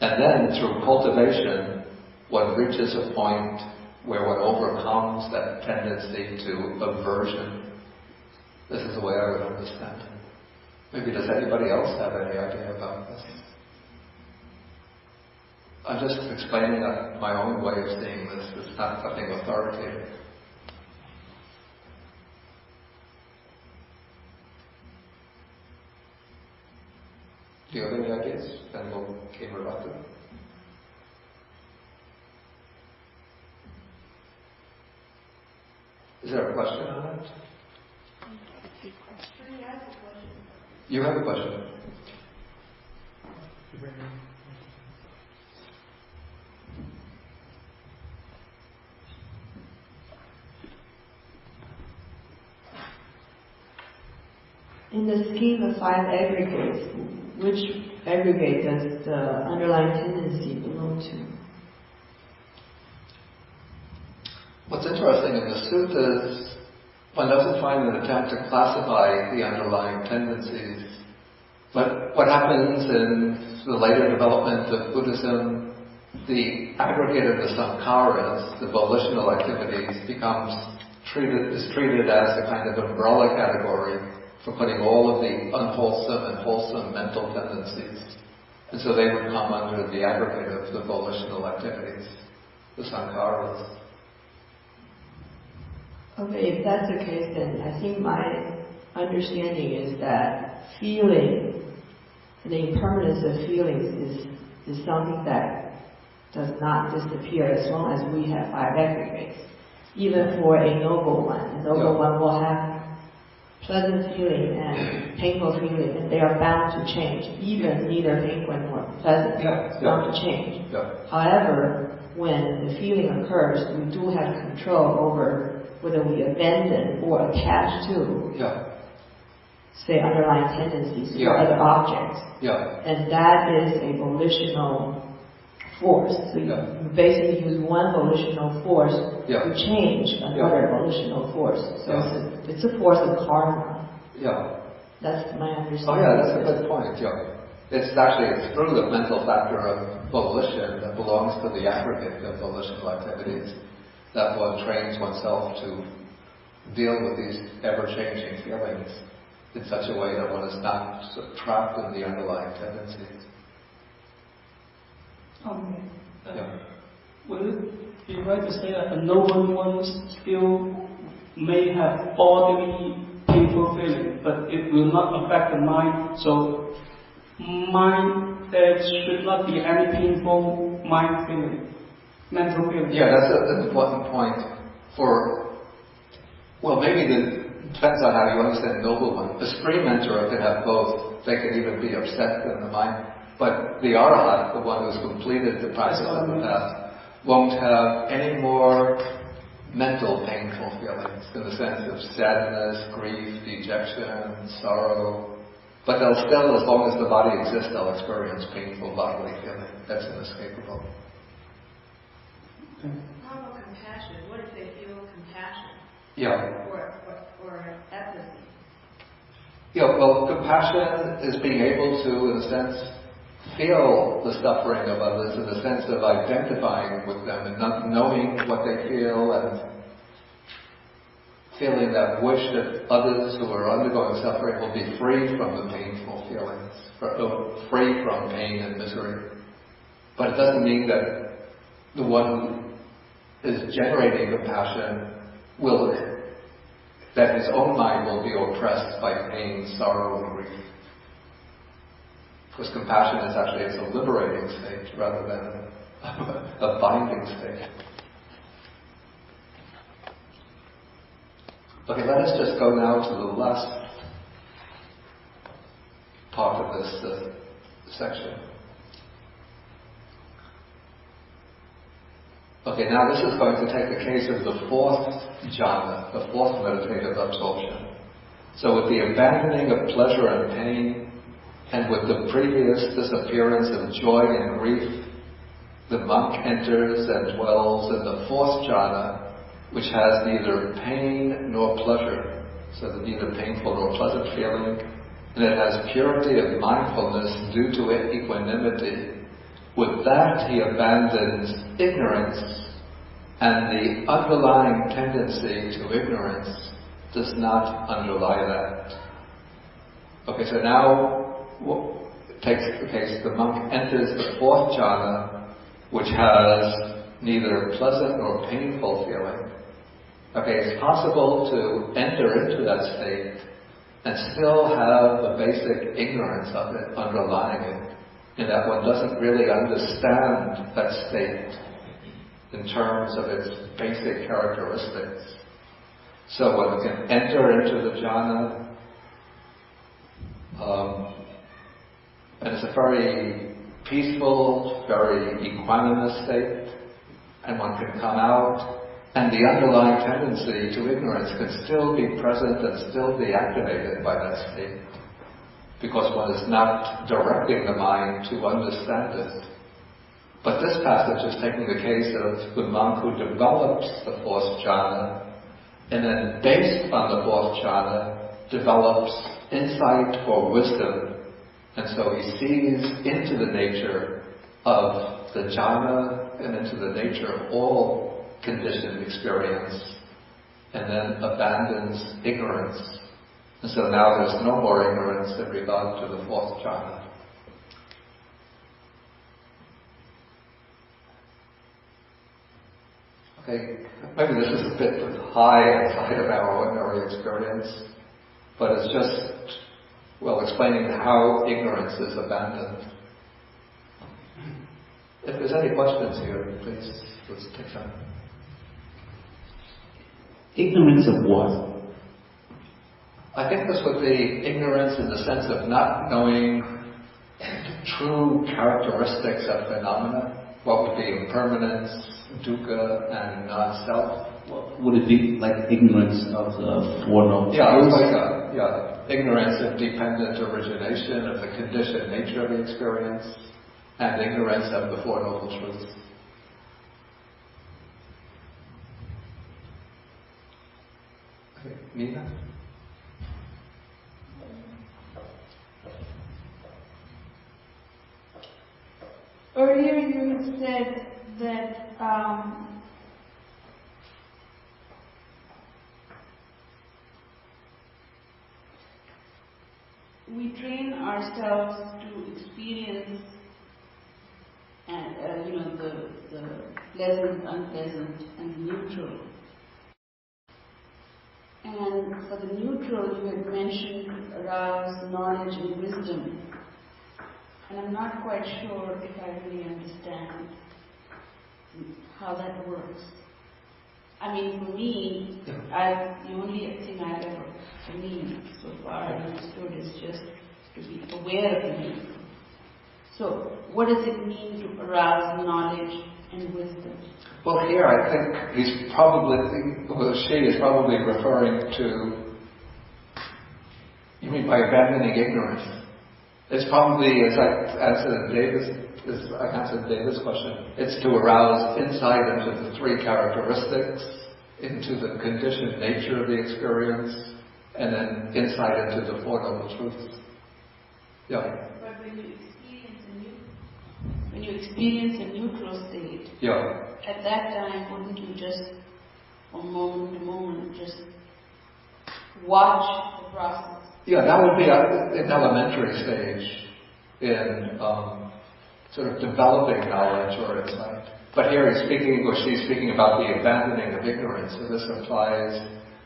and then through cultivation one reaches a point where one overcomes that tendency to aversion. This is the way I would understand it. Maybe does anybody else have any idea about this? I'm just explaining my own way of seeing this. It's not something authoritative. Do you have any ideas? Then we'll keep it up to them. Is there a question on that? You have a question. In the scheme of 5 aggregates, which aggregate does the underlying tendency belong to? What's interesting in the suttas, one doesn't find an attempt to classify the underlying tendencies. But what happens in the later development of Buddhism, the aggregate of the sankharas, the volitional activities, is treated as a kind of umbrella category for putting all of the unwholesome and wholesome mental tendencies. And so they would come under the aggregate of the volitional activities, the sankharas. Okay, if that's the case, then I think my understanding is that feeling, the impermanence of feelings is something that does not disappear as long as we have 5 aggregates. Even for a noble one. A noble one will have pleasant feeling and painful feeling, and they are bound to change. Even neither painful nor pleasant is bound to change. However, when the feeling occurs, we do have control over whether we abandon or attach to, say, underlying tendencies or other objects. And that is a volitional force. So you basically use one volitional force to change another volitional force. So it's a force of karma. That's my understanding. Oh yeah, that's a good point. It's through the mental factor of volition that belongs to the aggregate of volitional activities that one trains oneself to deal with these ever-changing feelings in such a way that one is not trapped in the underlying tendencies. Will it be right to say that a noble one still may have bodily painful feeling, but it will not affect the mind? So, there should not be any painful mind feeling, mental feeling. Yeah, that's an important point. Depends on how you understand noble one. A stream enterer can have both. They can even be upset in the mind. But the Arhat, the one who's completed the practice of the path, won't have any more mental painful feelings in the sense of sadness, grief, dejection, sorrow. But they'll still, as long as the body exists, they'll experience painful bodily feeling. That's inescapable. How about compassion? What if they feel compassion? Or empathy? Well, compassion is being able to, in a sense, feel the suffering of others in the sense of identifying with them and not knowing what they feel and feeling that wish that others who are undergoing suffering will be free from the painful feelings, free from pain and misery. But it doesn't mean that the one who is generating compassion that his own mind will be oppressed by pain, sorrow, and grief. Because compassion is it's a liberating state rather than a binding state. Okay, let us just go now to the last part of this section. Okay, now this is going to take the case of the 4th jhana, the 4th meditative absorption. So with the abandoning of pleasure and pain, and with the previous disappearance of joy and grief, the monk enters and dwells in the 4th jhana, which has neither pain nor pleasure, so that neither painful nor pleasant feeling, and it has purity of mindfulness due to equanimity. With that he abandons ignorance, and the underlying tendency to ignorance does not underlie that. Okay, so now takes the case, the monk enters the 4th jhana, which has neither pleasant nor painful feeling. Okay, it's possible to enter into that state and still have the basic ignorance of it underlying it, in that one doesn't really understand that state in terms of its basic characteristics. So one can enter into the jhana, and it's a very peaceful, very equanimous state, and one can come out, and the underlying tendency to ignorance can still be present and still be activated by that state, because one is not directing the mind to understand it. But this passage is taking the case of the monk who develops the fourth jhana, and then based on the fourth jhana, develops insight or wisdom. And so he sees into the nature of the jhana and into the nature of all conditioned experience, and then abandons ignorance. And so now there's no more ignorance in regard to the fourth jhana. Okay, maybe this is a bit high outside of our ordinary experience, but it's just, well, explaining how ignorance is abandoned. If there's any questions here, please, let's take some. Ignorance of what? I think this would be ignorance in the sense of not knowing true characteristics of phenomena. What would be impermanence, dukkha, and non-self? Would it be like ignorance of the Four Noble Truths? Ignorance of dependent origination, of the conditioned nature of the experience, and ignorance of the Four Noble Truths. Okay, Nina? Earlier you had said that we train ourselves to experience and the pleasant, unpleasant, and neutral. And for the neutral, you had mentioned arouse knowledge and wisdom. And I'm not quite sure if I really understand how that works. I mean, for me, the only thing I've ever, for me, so far understood is just to be aware of the neutral. So, what does it mean to arouse knowledge and wisdom? Well, here I think she is probably referring to, you mean by abandoning ignorance? It's probably, as I answered David's question, it's to arouse insight into the three characteristics, into the conditioned nature of the experience, and then insight into the Four Noble Truths. Yeah. But when you experience a neutral state, at that time, wouldn't you just, from moment to moment, just watch the process? Yeah, that would be an elementary stage in sort of developing knowledge or insight. But here she's speaking about the abandoning of ignorance. So this implies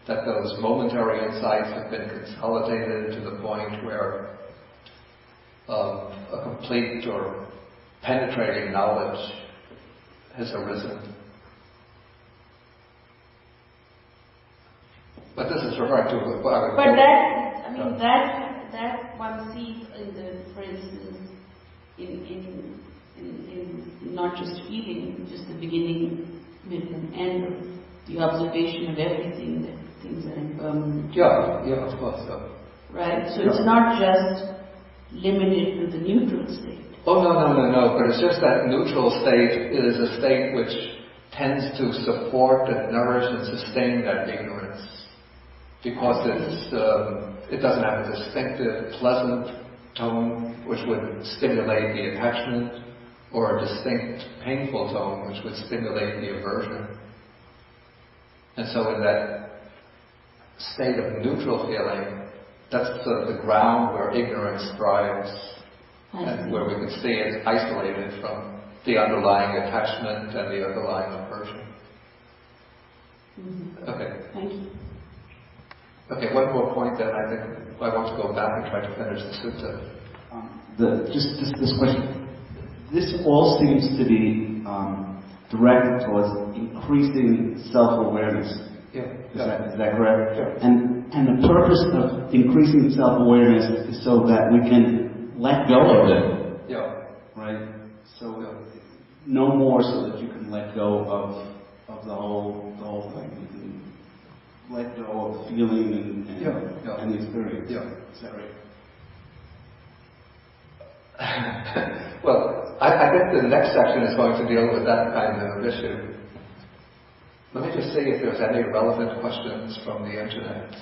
that those momentary insights have been consolidated to the point where a complete or penetrating knowledge has arisen. But this is referring to what I would But that one sees for instance, in not just feeling, just the beginning, mid, and end of the observation of everything, that things are impermanent. Yeah, of course. Right? So it's not just limited to the neutral state. Oh, no. But it's just that neutral state is a state which tends to support and nourish and sustain that ignorance. Because it doesn't have a distinctive, pleasant tone which would stimulate the attachment, or a distinct, painful tone which would stimulate the aversion. And so in that state of neutral feeling, that's sort of the ground where ignorance thrives, and where we can see it isolated from the underlying attachment and the underlying aversion. Mm-hmm. Okay. Thank you. Okay, one more point then. I think I want to go back and try to finish the sutta. Just this question. This all seems to be directed towards increasing self-awareness. Yeah. Is that correct? Yeah. And the purpose of increasing self-awareness is so that we can let go of it. Yeah. Right? So no more so that you can let go of the whole thing. You can let go of the feeling and the experience. Yeah. Is that right? Well, I think the next section is going to deal with that kind of issue. Let me just see if there's any relevant questions from the internet.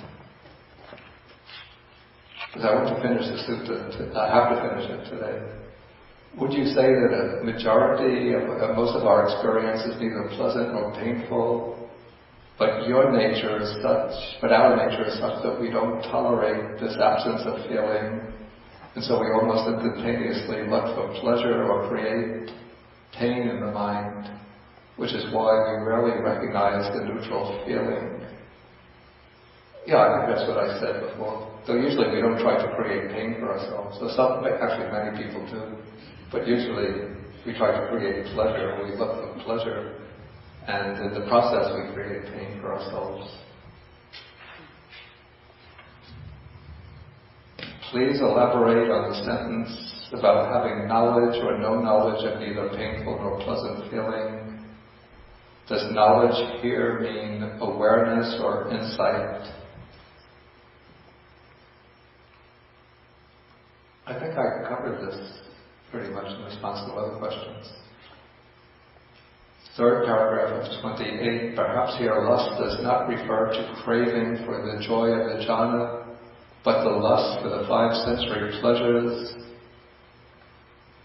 Because I want to finish the sutta. I have to finish it today. Would you say that a majority of most of our experience is neither pleasant nor painful, but our nature is such that we don't tolerate this absence of feeling, and so we almost instantaneously look for pleasure or create pain in the mind, which is why we rarely recognize the neutral feeling. Yeah, I think that's what I said before. Though usually we don't try to create pain for ourselves. So actually many people do. But usually we try to create pleasure, we look for pleasure, and in the process we create pain for ourselves. Please elaborate on the sentence about having knowledge or no knowledge of neither painful nor pleasant feeling. Does knowledge here mean awareness or insight? I think I covered this pretty much in response to other questions. Third paragraph of 28, perhaps here lust does not refer to craving for the joy of the jhana, but the lust for the 5 sensory pleasures,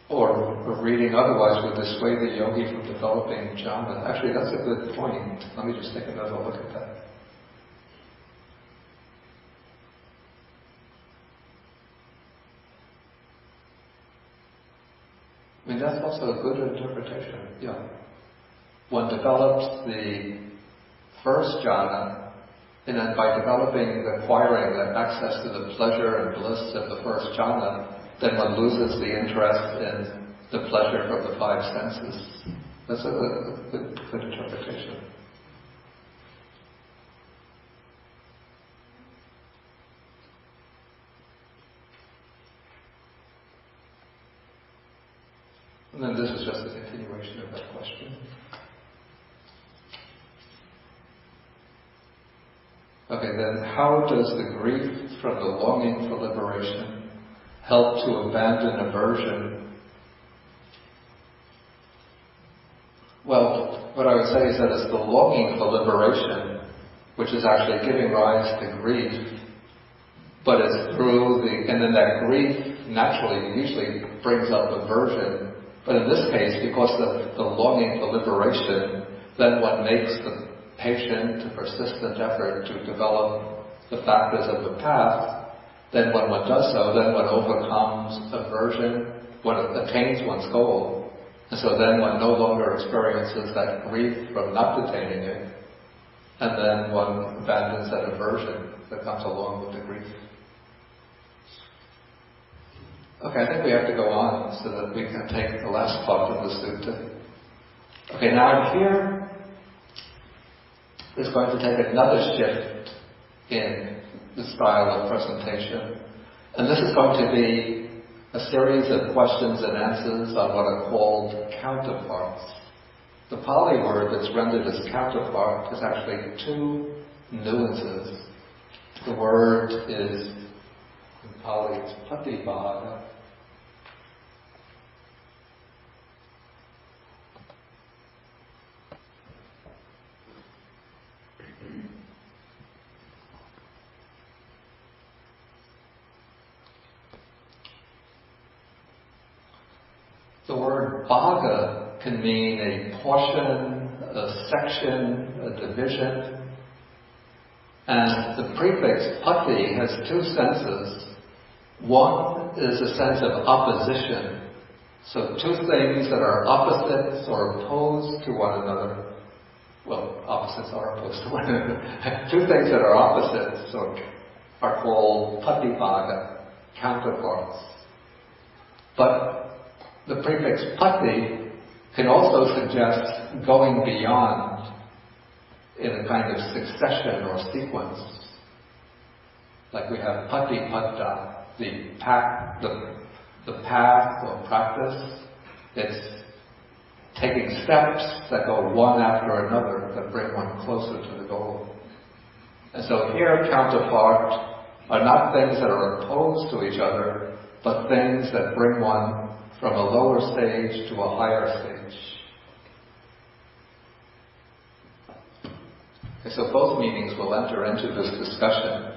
or reading otherwise would dissuade the yogi from developing jhana. Actually, that's a good point. Let me just take another look at that. I mean, that's also a good interpretation. Yeah. One develops the first jhana, and then by acquiring the access to the pleasure and bliss of the first jhana, then one loses the interest in the pleasure from the 5 senses. That's a good interpretation. And then this is just a continuation of that question. Okay, then how does the grief from the longing for liberation help to abandon aversion? Well, what I would say is that it's the longing for liberation which is actually giving rise to grief, but it's and then that grief naturally usually brings up aversion. But in this case, because of the longing for liberation, then one makes the patient, persistent effort to develop the factors of the path. Then when one does so, then one overcomes aversion, one attains one's goal. And so then one no longer experiences that grief from not attaining it. And then one abandons that aversion that comes along with the grief. Okay, I think we have to go on so that we can take the last part of the sutta. Okay, now here is going to take another shift in the style of presentation. And this is going to be a series of questions and answers on what are called counterparts. The Pali word that's rendered as counterpart is actually 2 nuances. The word is, in Pali, it's patibhāga. The word bhaga can mean a portion, a section, a division. And the prefix pati has 2 senses. One is a sense of opposition. So 2 things that are opposites or opposed to one another. well, opposites are opposed to one another. Two things that are opposites are called patibhaga, counterparts. But the prefix pati can also suggest going beyond in a kind of succession or sequence. Like we have patipada, the path or practice. It's taking steps that go one after another that bring one closer to the goal. And so here, counterpart are not things that are opposed to each other, but things that bring one from a lower stage to a higher stage. Okay, so both meanings will enter into this discussion.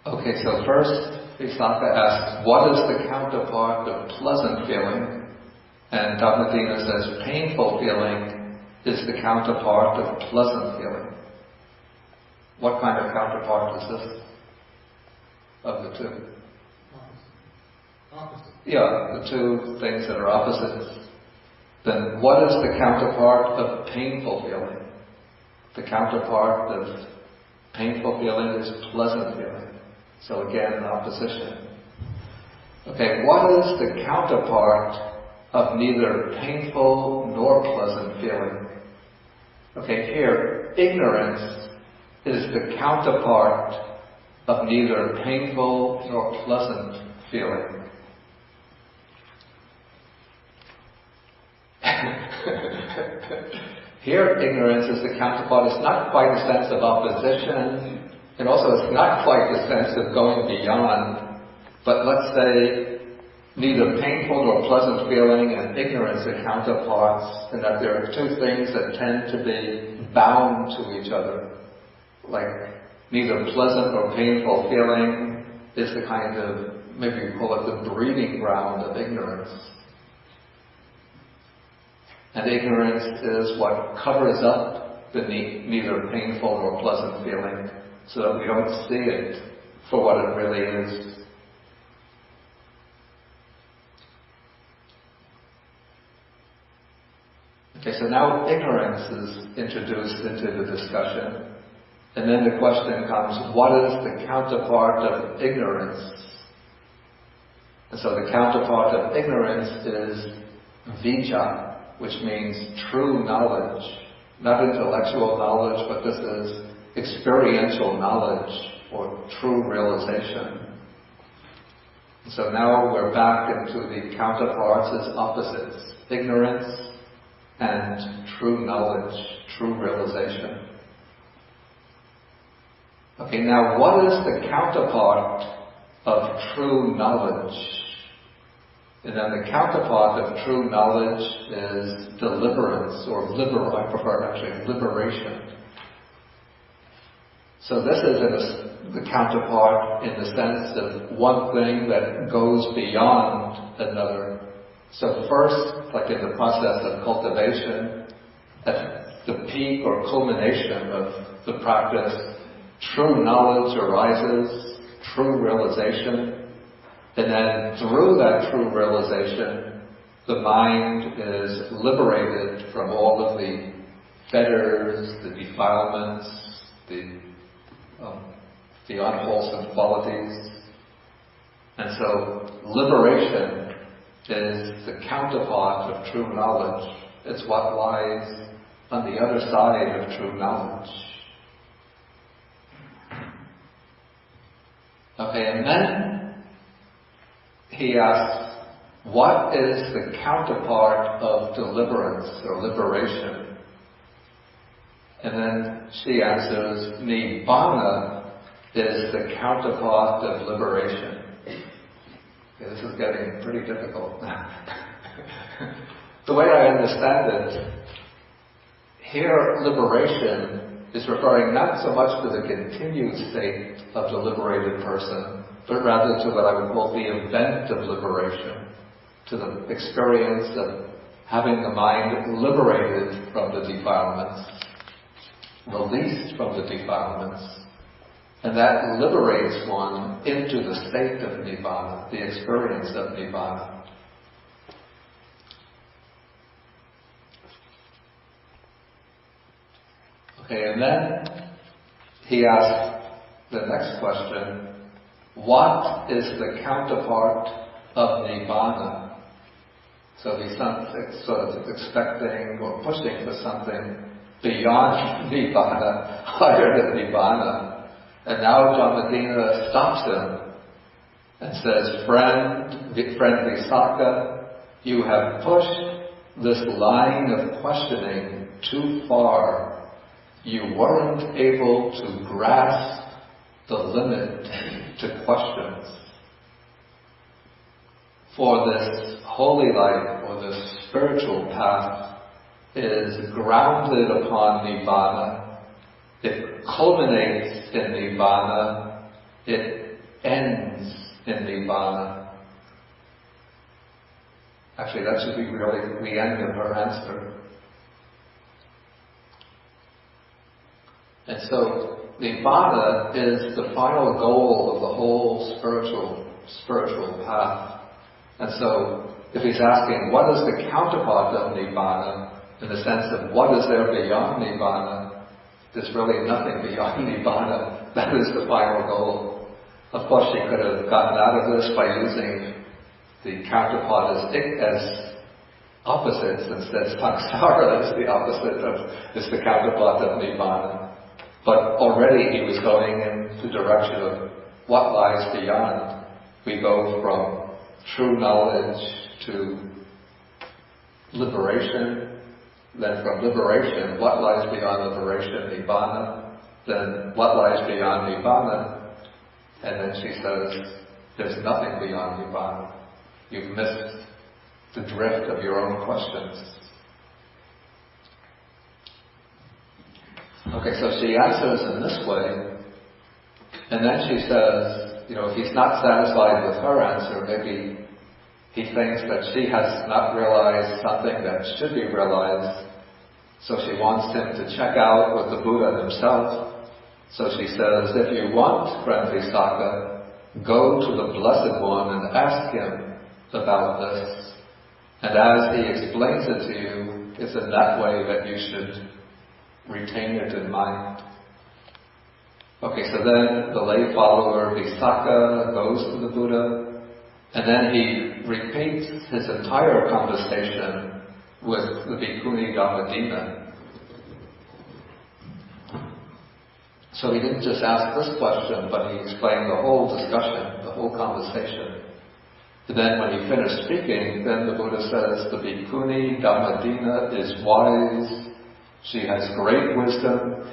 Okay, so first, Visākha asks, what is the counterpart of pleasant feeling? And Dhammadinnā says, painful feeling is the counterpart of pleasant feeling. What kind of counterpart is this of the two? Opposite. Yeah, the two things that are opposites. Then what is the counterpart of painful feeling? The counterpart of painful feeling is pleasant feeling. So again, opposition. Okay, what is the counterpart of neither painful nor pleasant feeling? Okay, here, ignorance is the counterpart of neither painful nor pleasant feeling. Here, ignorance is the counterpart. It's not quite a sense of opposition, and also it's not quite the sense of going beyond, but let's say neither painful nor pleasant feeling and ignorance are counterparts, and that there are two things that tend to be bound to each other. Like neither pleasant nor painful feeling is the kind of, maybe you call it the breeding ground of ignorance. And ignorance is what covers up the neither painful nor pleasant feeling, so that we don't see it for what it really is. Okay, so now ignorance is introduced into the discussion, and then the question comes, what is the counterpart of ignorance? And so the counterpart of ignorance is vijja, which means true knowledge. Not intellectual knowledge, but this is experiential knowledge or true realization. So now we're back into the counterparts as opposites. Ignorance and true knowledge, true realization. Okay, now what is the counterpart of true knowledge? And then the counterpart of true knowledge is deliverance, or I prefer actually liberation. So this is the counterpart in the sense of one thing that goes beyond another. So first, like in the process of cultivation, at the peak or culmination of the practice, true knowledge arises, true realization. And then through that true realization, the mind is liberated from all of the fetters, the defilements, the unwholesome qualities. And so liberation is the counterpart of true knowledge. It's what lies on the other side of true knowledge. Okay, and then he asks, what is the counterpart of deliverance or liberation? And then she answers, Nibbana is the counterpart of liberation. Okay, this is getting pretty difficult now. The way I understand it, here liberation is referring not so much to the continued state of the liberated person, but rather to what I would call the event of liberation, to the experience of having the mind liberated from the defilements, released from the defilements, and that liberates one into the state of Nibbana, the experience of Nibbana. Okay, and then he asked the next question, what is the counterpart of Nibbana? So he's sort of expecting or pushing for something beyond Nibbana, higher than Nibbana. And now Dhammadinnā stops him and says, friend Visākha, you have pushed this line of questioning too far. You weren't able to grasp the limit to questions. For this holy life, or this spiritual path, is grounded upon Nibbana. It culminates in Nibbana. It ends in Nibbana. Actually, that should be really the end of her answer. And so, Nibbana is the final goal of the whole spiritual path. And so, if he's asking, what is the counterpart of Nibbana, in the sense of what is there beyond Nibbana, there's really nothing beyond Nibbana. That is the final goal. Of course, she could have gotten out of this by using the counterpart as opposites, instead samsara is the opposite is the counterpart of Nibbana. But already he was going in the direction of what lies beyond. We go from true knowledge to liberation, then from liberation, what lies beyond liberation, Nibbana, then what lies beyond Nibbana, and then she says, there's nothing beyond Nibbana. You've missed the drift of your own questions. Okay, so she answers in this way, and then she says, if he's not satisfied with her answer, maybe he thinks that she has not realized something that should be realized, so she wants him to check out with the Buddha himself. So she says, if you want, friend Visākha, go to the Blessed One and ask him about this. And as he explains it to you, it's in that way that you should retain it in mind. Okay, so then the lay follower Visākha goes to the Buddha, and then he repeats his entire conversation with the bhikkhuni Dhammadinnā. So he didn't just ask this question, but he explained the whole discussion, the whole conversation. And then when he finished speaking, then the Buddha says, the bhikkhuni Dhammadinnā is wise. She has great wisdom.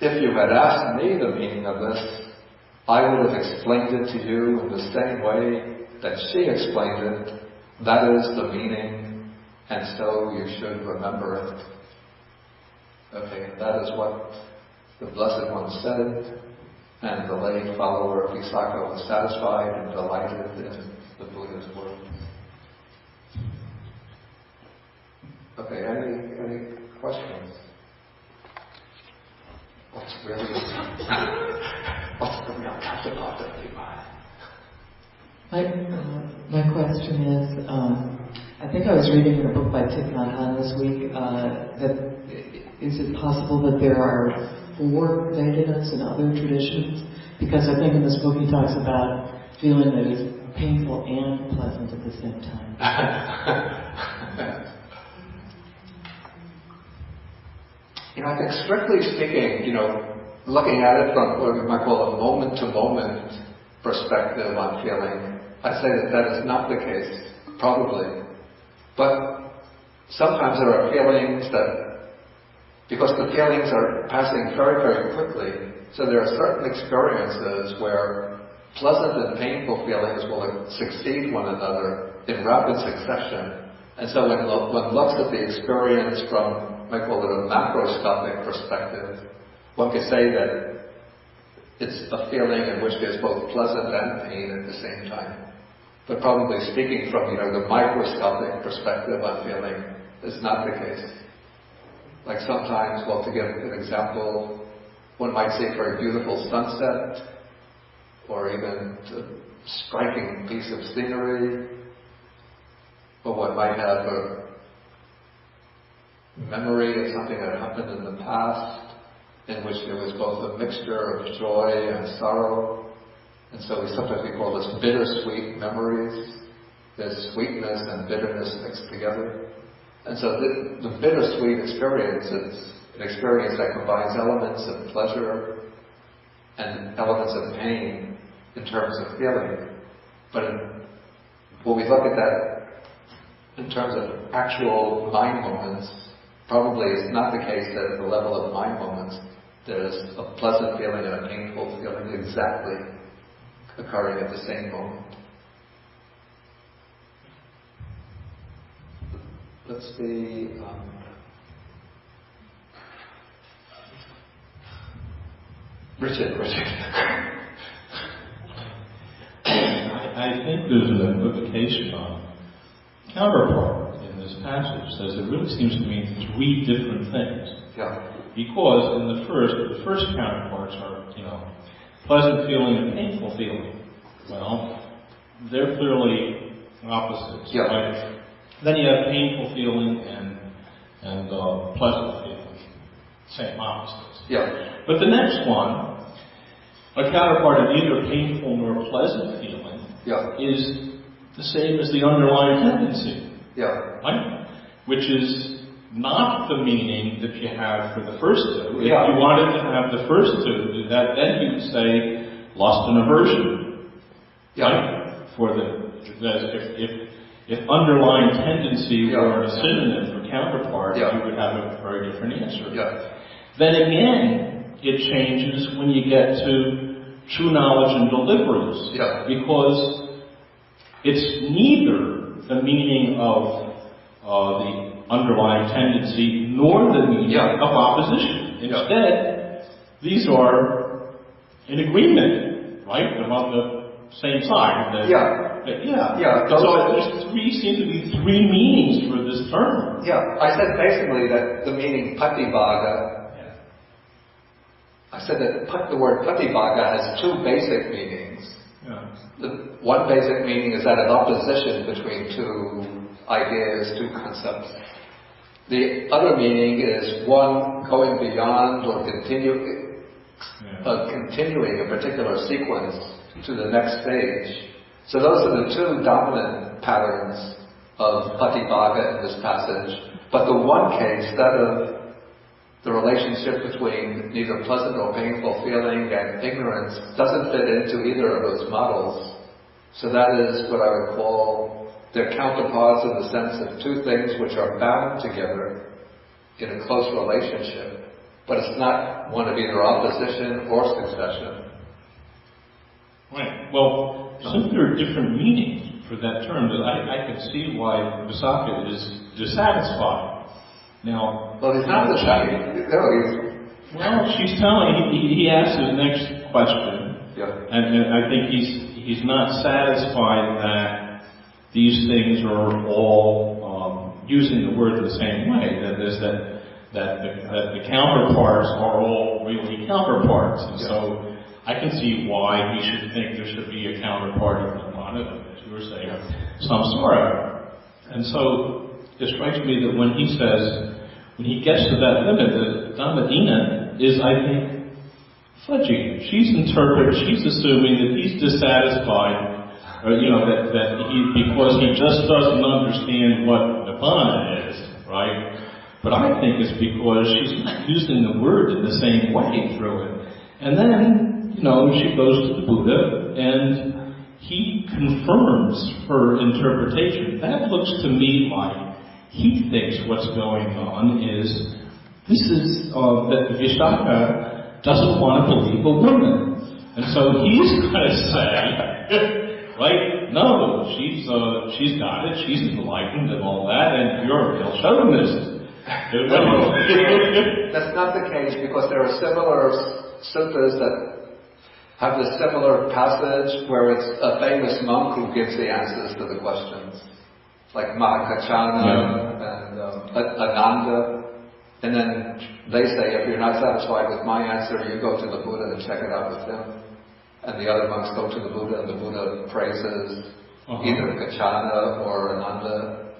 If you had asked me the meaning of this, I would have explained it to you in the same way that she explained it. That is the meaning, and so you should remember it. Okay, that is what the Blessed One said, and the lay follower Visākha was satisfied and delighted in the Buddha's words. Okay, any questions? What's the real counterpart of Nibbana? My question is, I think I was reading in a book by Thich Nhat Hanh this week, that is it possible that there are 4 Vedanas and other traditions? Because I think in this book he talks about feeling that it's painful and pleasant at the same time. I think strictly speaking, looking at it from what we might call a moment-to-moment perspective on feeling, I'd say that is not the case, probably. But sometimes there are feelings that, because the feelings are passing very, very quickly, so there are certain experiences where pleasant and painful feelings will succeed one another in rapid succession. And so when one looks at the experience from, I call it a macroscopic perspective, one could say that it's a feeling in which there's both pleasant and pain at the same time. But probably speaking from, the microscopic perspective on feeling is not the case. Like sometimes, to give an example, one might see a very beautiful sunset, or even a striking piece of scenery, or one might have a memory of something that happened in the past, in which there was both a mixture of joy and sorrow. And so sometimes we call this bittersweet memories. There's sweetness and bitterness mixed together. And so the bittersweet experience is an experience that combines elements of pleasure and elements of pain in terms of feeling. But when we look at that in terms of actual mind moments, probably it's not the case that at the level of mind moments there's a pleasant feeling and a painful feeling exactly occurring at the same moment. Let's see. Richard. I think there's an equivocation on counterpart in this passage. Says it really seems to mean three different things. Yeah. Because in the first counterparts are, pleasant feeling and painful feeling. Well, they're clearly opposites. Yeah. Right? Then you have painful feeling and pleasant feeling. Same opposites. Yeah. But the next one, a counterpart of neither painful nor pleasant feeling, is the same as the underlying tendency. Yeah. Right? Which is not the meaning that you have for the first two. If Yeah. you wanted to have the first two, then you'd say lust and aversion. Yeah. Right? If underlying tendency were a synonym for counterpart, you would have a very different answer. Yeah. Then again, it changes when you get to true knowledge and deliverance. Yeah. Because it's neither the meaning of the underlying tendency nor the meaning of opposition. Instead, these are in agreement, right? They're on the same side. So there seem to be three meanings for this term. Yeah, I said basically that the meaning patibhaga, I said that the word patibhaga has two basic meanings. Yeah. The one basic meaning is that of opposition between two ideas, two concepts. The other meaning is one going beyond or continuing a particular sequence to the next stage. So those are the two dominant patterns of patibhaga in this passage. But the one case, that of the relationship between neither pleasant or painful feeling and ignorance, doesn't fit into either of those models. So that is what I would call their counterparts in the sense of two things which are bound together in a close relationship, but it's not one of either opposition or succession. Right. Well, since there are different meanings for that term, I can see why Visākha is dissatisfied. Now, well, he's not dissatisfied. Well, she's telling. He asks his next question, and I think he's not satisfied that these things are all using the word the same way. That is that the counterparts are all really counterparts, and so I can see why he should think there should be a counterpart of Dhammadinnā, as you were saying, some sort. And so it strikes me that when he gets to that limit, that Dhammadinnā is, I think, fudging. She's assuming that he's dissatisfied, or, because he just doesn't understand what Nibbana is, right? But I think it's because she's not using the word in the same way through it. And then, she goes to the Buddha, and he confirms her interpretation. That looks to me like he thinks what's going on is that Visākha doesn't want to believe a woman. And so he's going to say, right, no, she's got it, she's enlightened and all that, and you're a real chauvinist. That's not the case, because there are similar suttas that have the similar passage where it's a famous monk who gives the answers to the questions, like Mahakachana and Ananda. And then they say, if you're not satisfied with my answer, you go to the Buddha and check it out with him. And the other monks go to the Buddha, and the Buddha praises either Kachana or Ananda,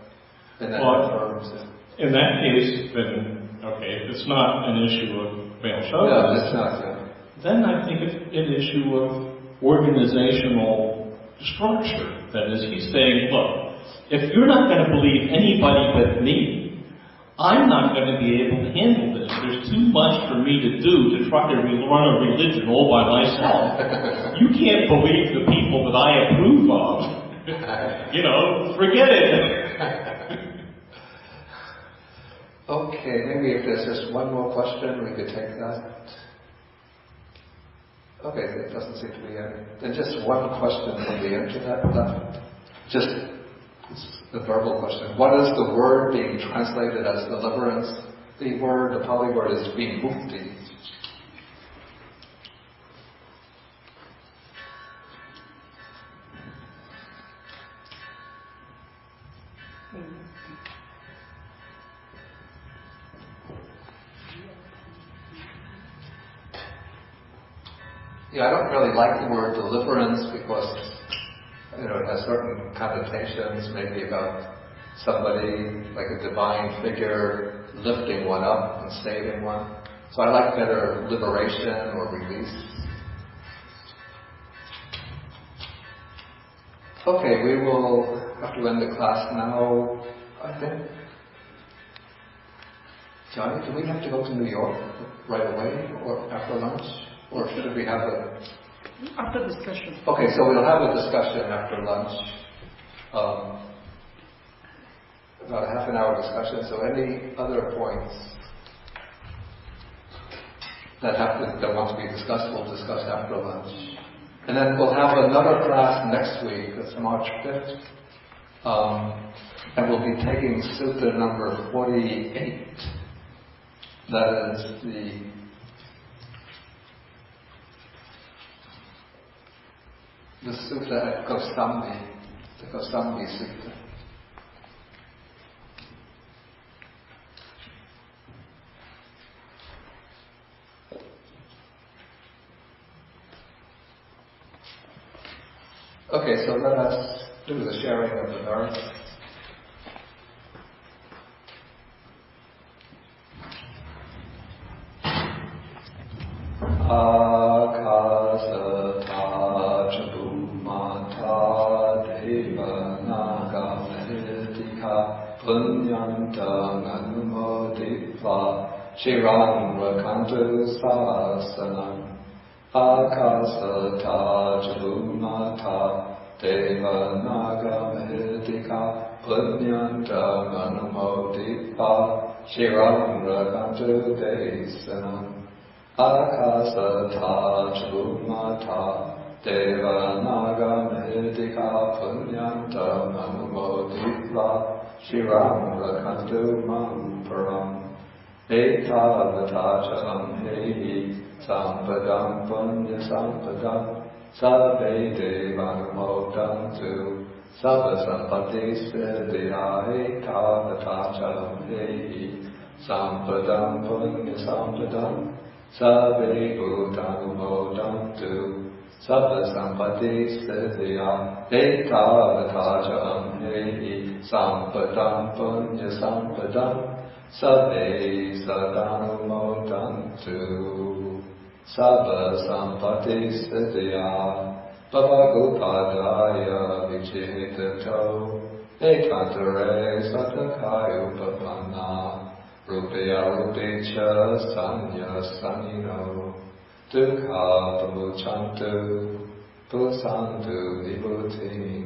and then confirms it. In that case, then, if it's not an issue of fail shows. Yeah, that's not good. Then I think it's an issue of organizational structure. That is, he's saying, look, if you're not going to believe anybody but me, I'm not going to be able to handle this. There's too much for me to do to try to run a religion all by myself. You can't believe the people that I approve of. Forget it. Okay, maybe if there's just one more question, we could take that. Okay, there doesn't seem to be any. Then just one question from the internet left. Just a verbal question. What is the word being translated as deliverance? The Pali word is vimukti. Yeah, I don't really like the word deliverance because it has certain connotations, maybe about somebody like a divine figure lifting one up and saving one. So I like better liberation or release. Okay, we will have to end the class now, I think. Johnny, do we have to go to New York right away or after lunch? Or should we have After discussion. Okay, so we'll have a discussion after lunch. About a half an hour discussion. So any other points that want to be discussed, we'll discuss after lunch. And then we'll have another class next week. That's March 5th. And we'll be taking Sutta number 48. That is the Sutta at Kosambi, the Kosambi Sutta. Okay, so let us do the sharing of the verse. Chirang Rakantu Sasanam Akasata Chabumata Deva Naga Mahidika Punyanta Manumodipa Chirang Rakantu Desanam Akasata Chabumata Deva Naga Mahidika Punyanta Manumodipa Chirang Rakantu Mamparam Ekavatachalam Hehi Sampadam Punya Sampadam Sabbe Devanumodantu Sabba Sampati Siddhya Ekavatachalam Hehi Sampadam Punya Sampadam Sabbe Bhutanumodantu Sabba Sampati Siddhya Ekavatachalam Hehi Sampadam Punya Sampadam Sabbe Sadanumodantu Sabba Sampati Siddhya Bhavagupadaya Vichihitato Ekantare Satakayo Papanna Rupaya Rupecha Sanya Sanino Dukha Pamuchantu Pusantu Vibhutim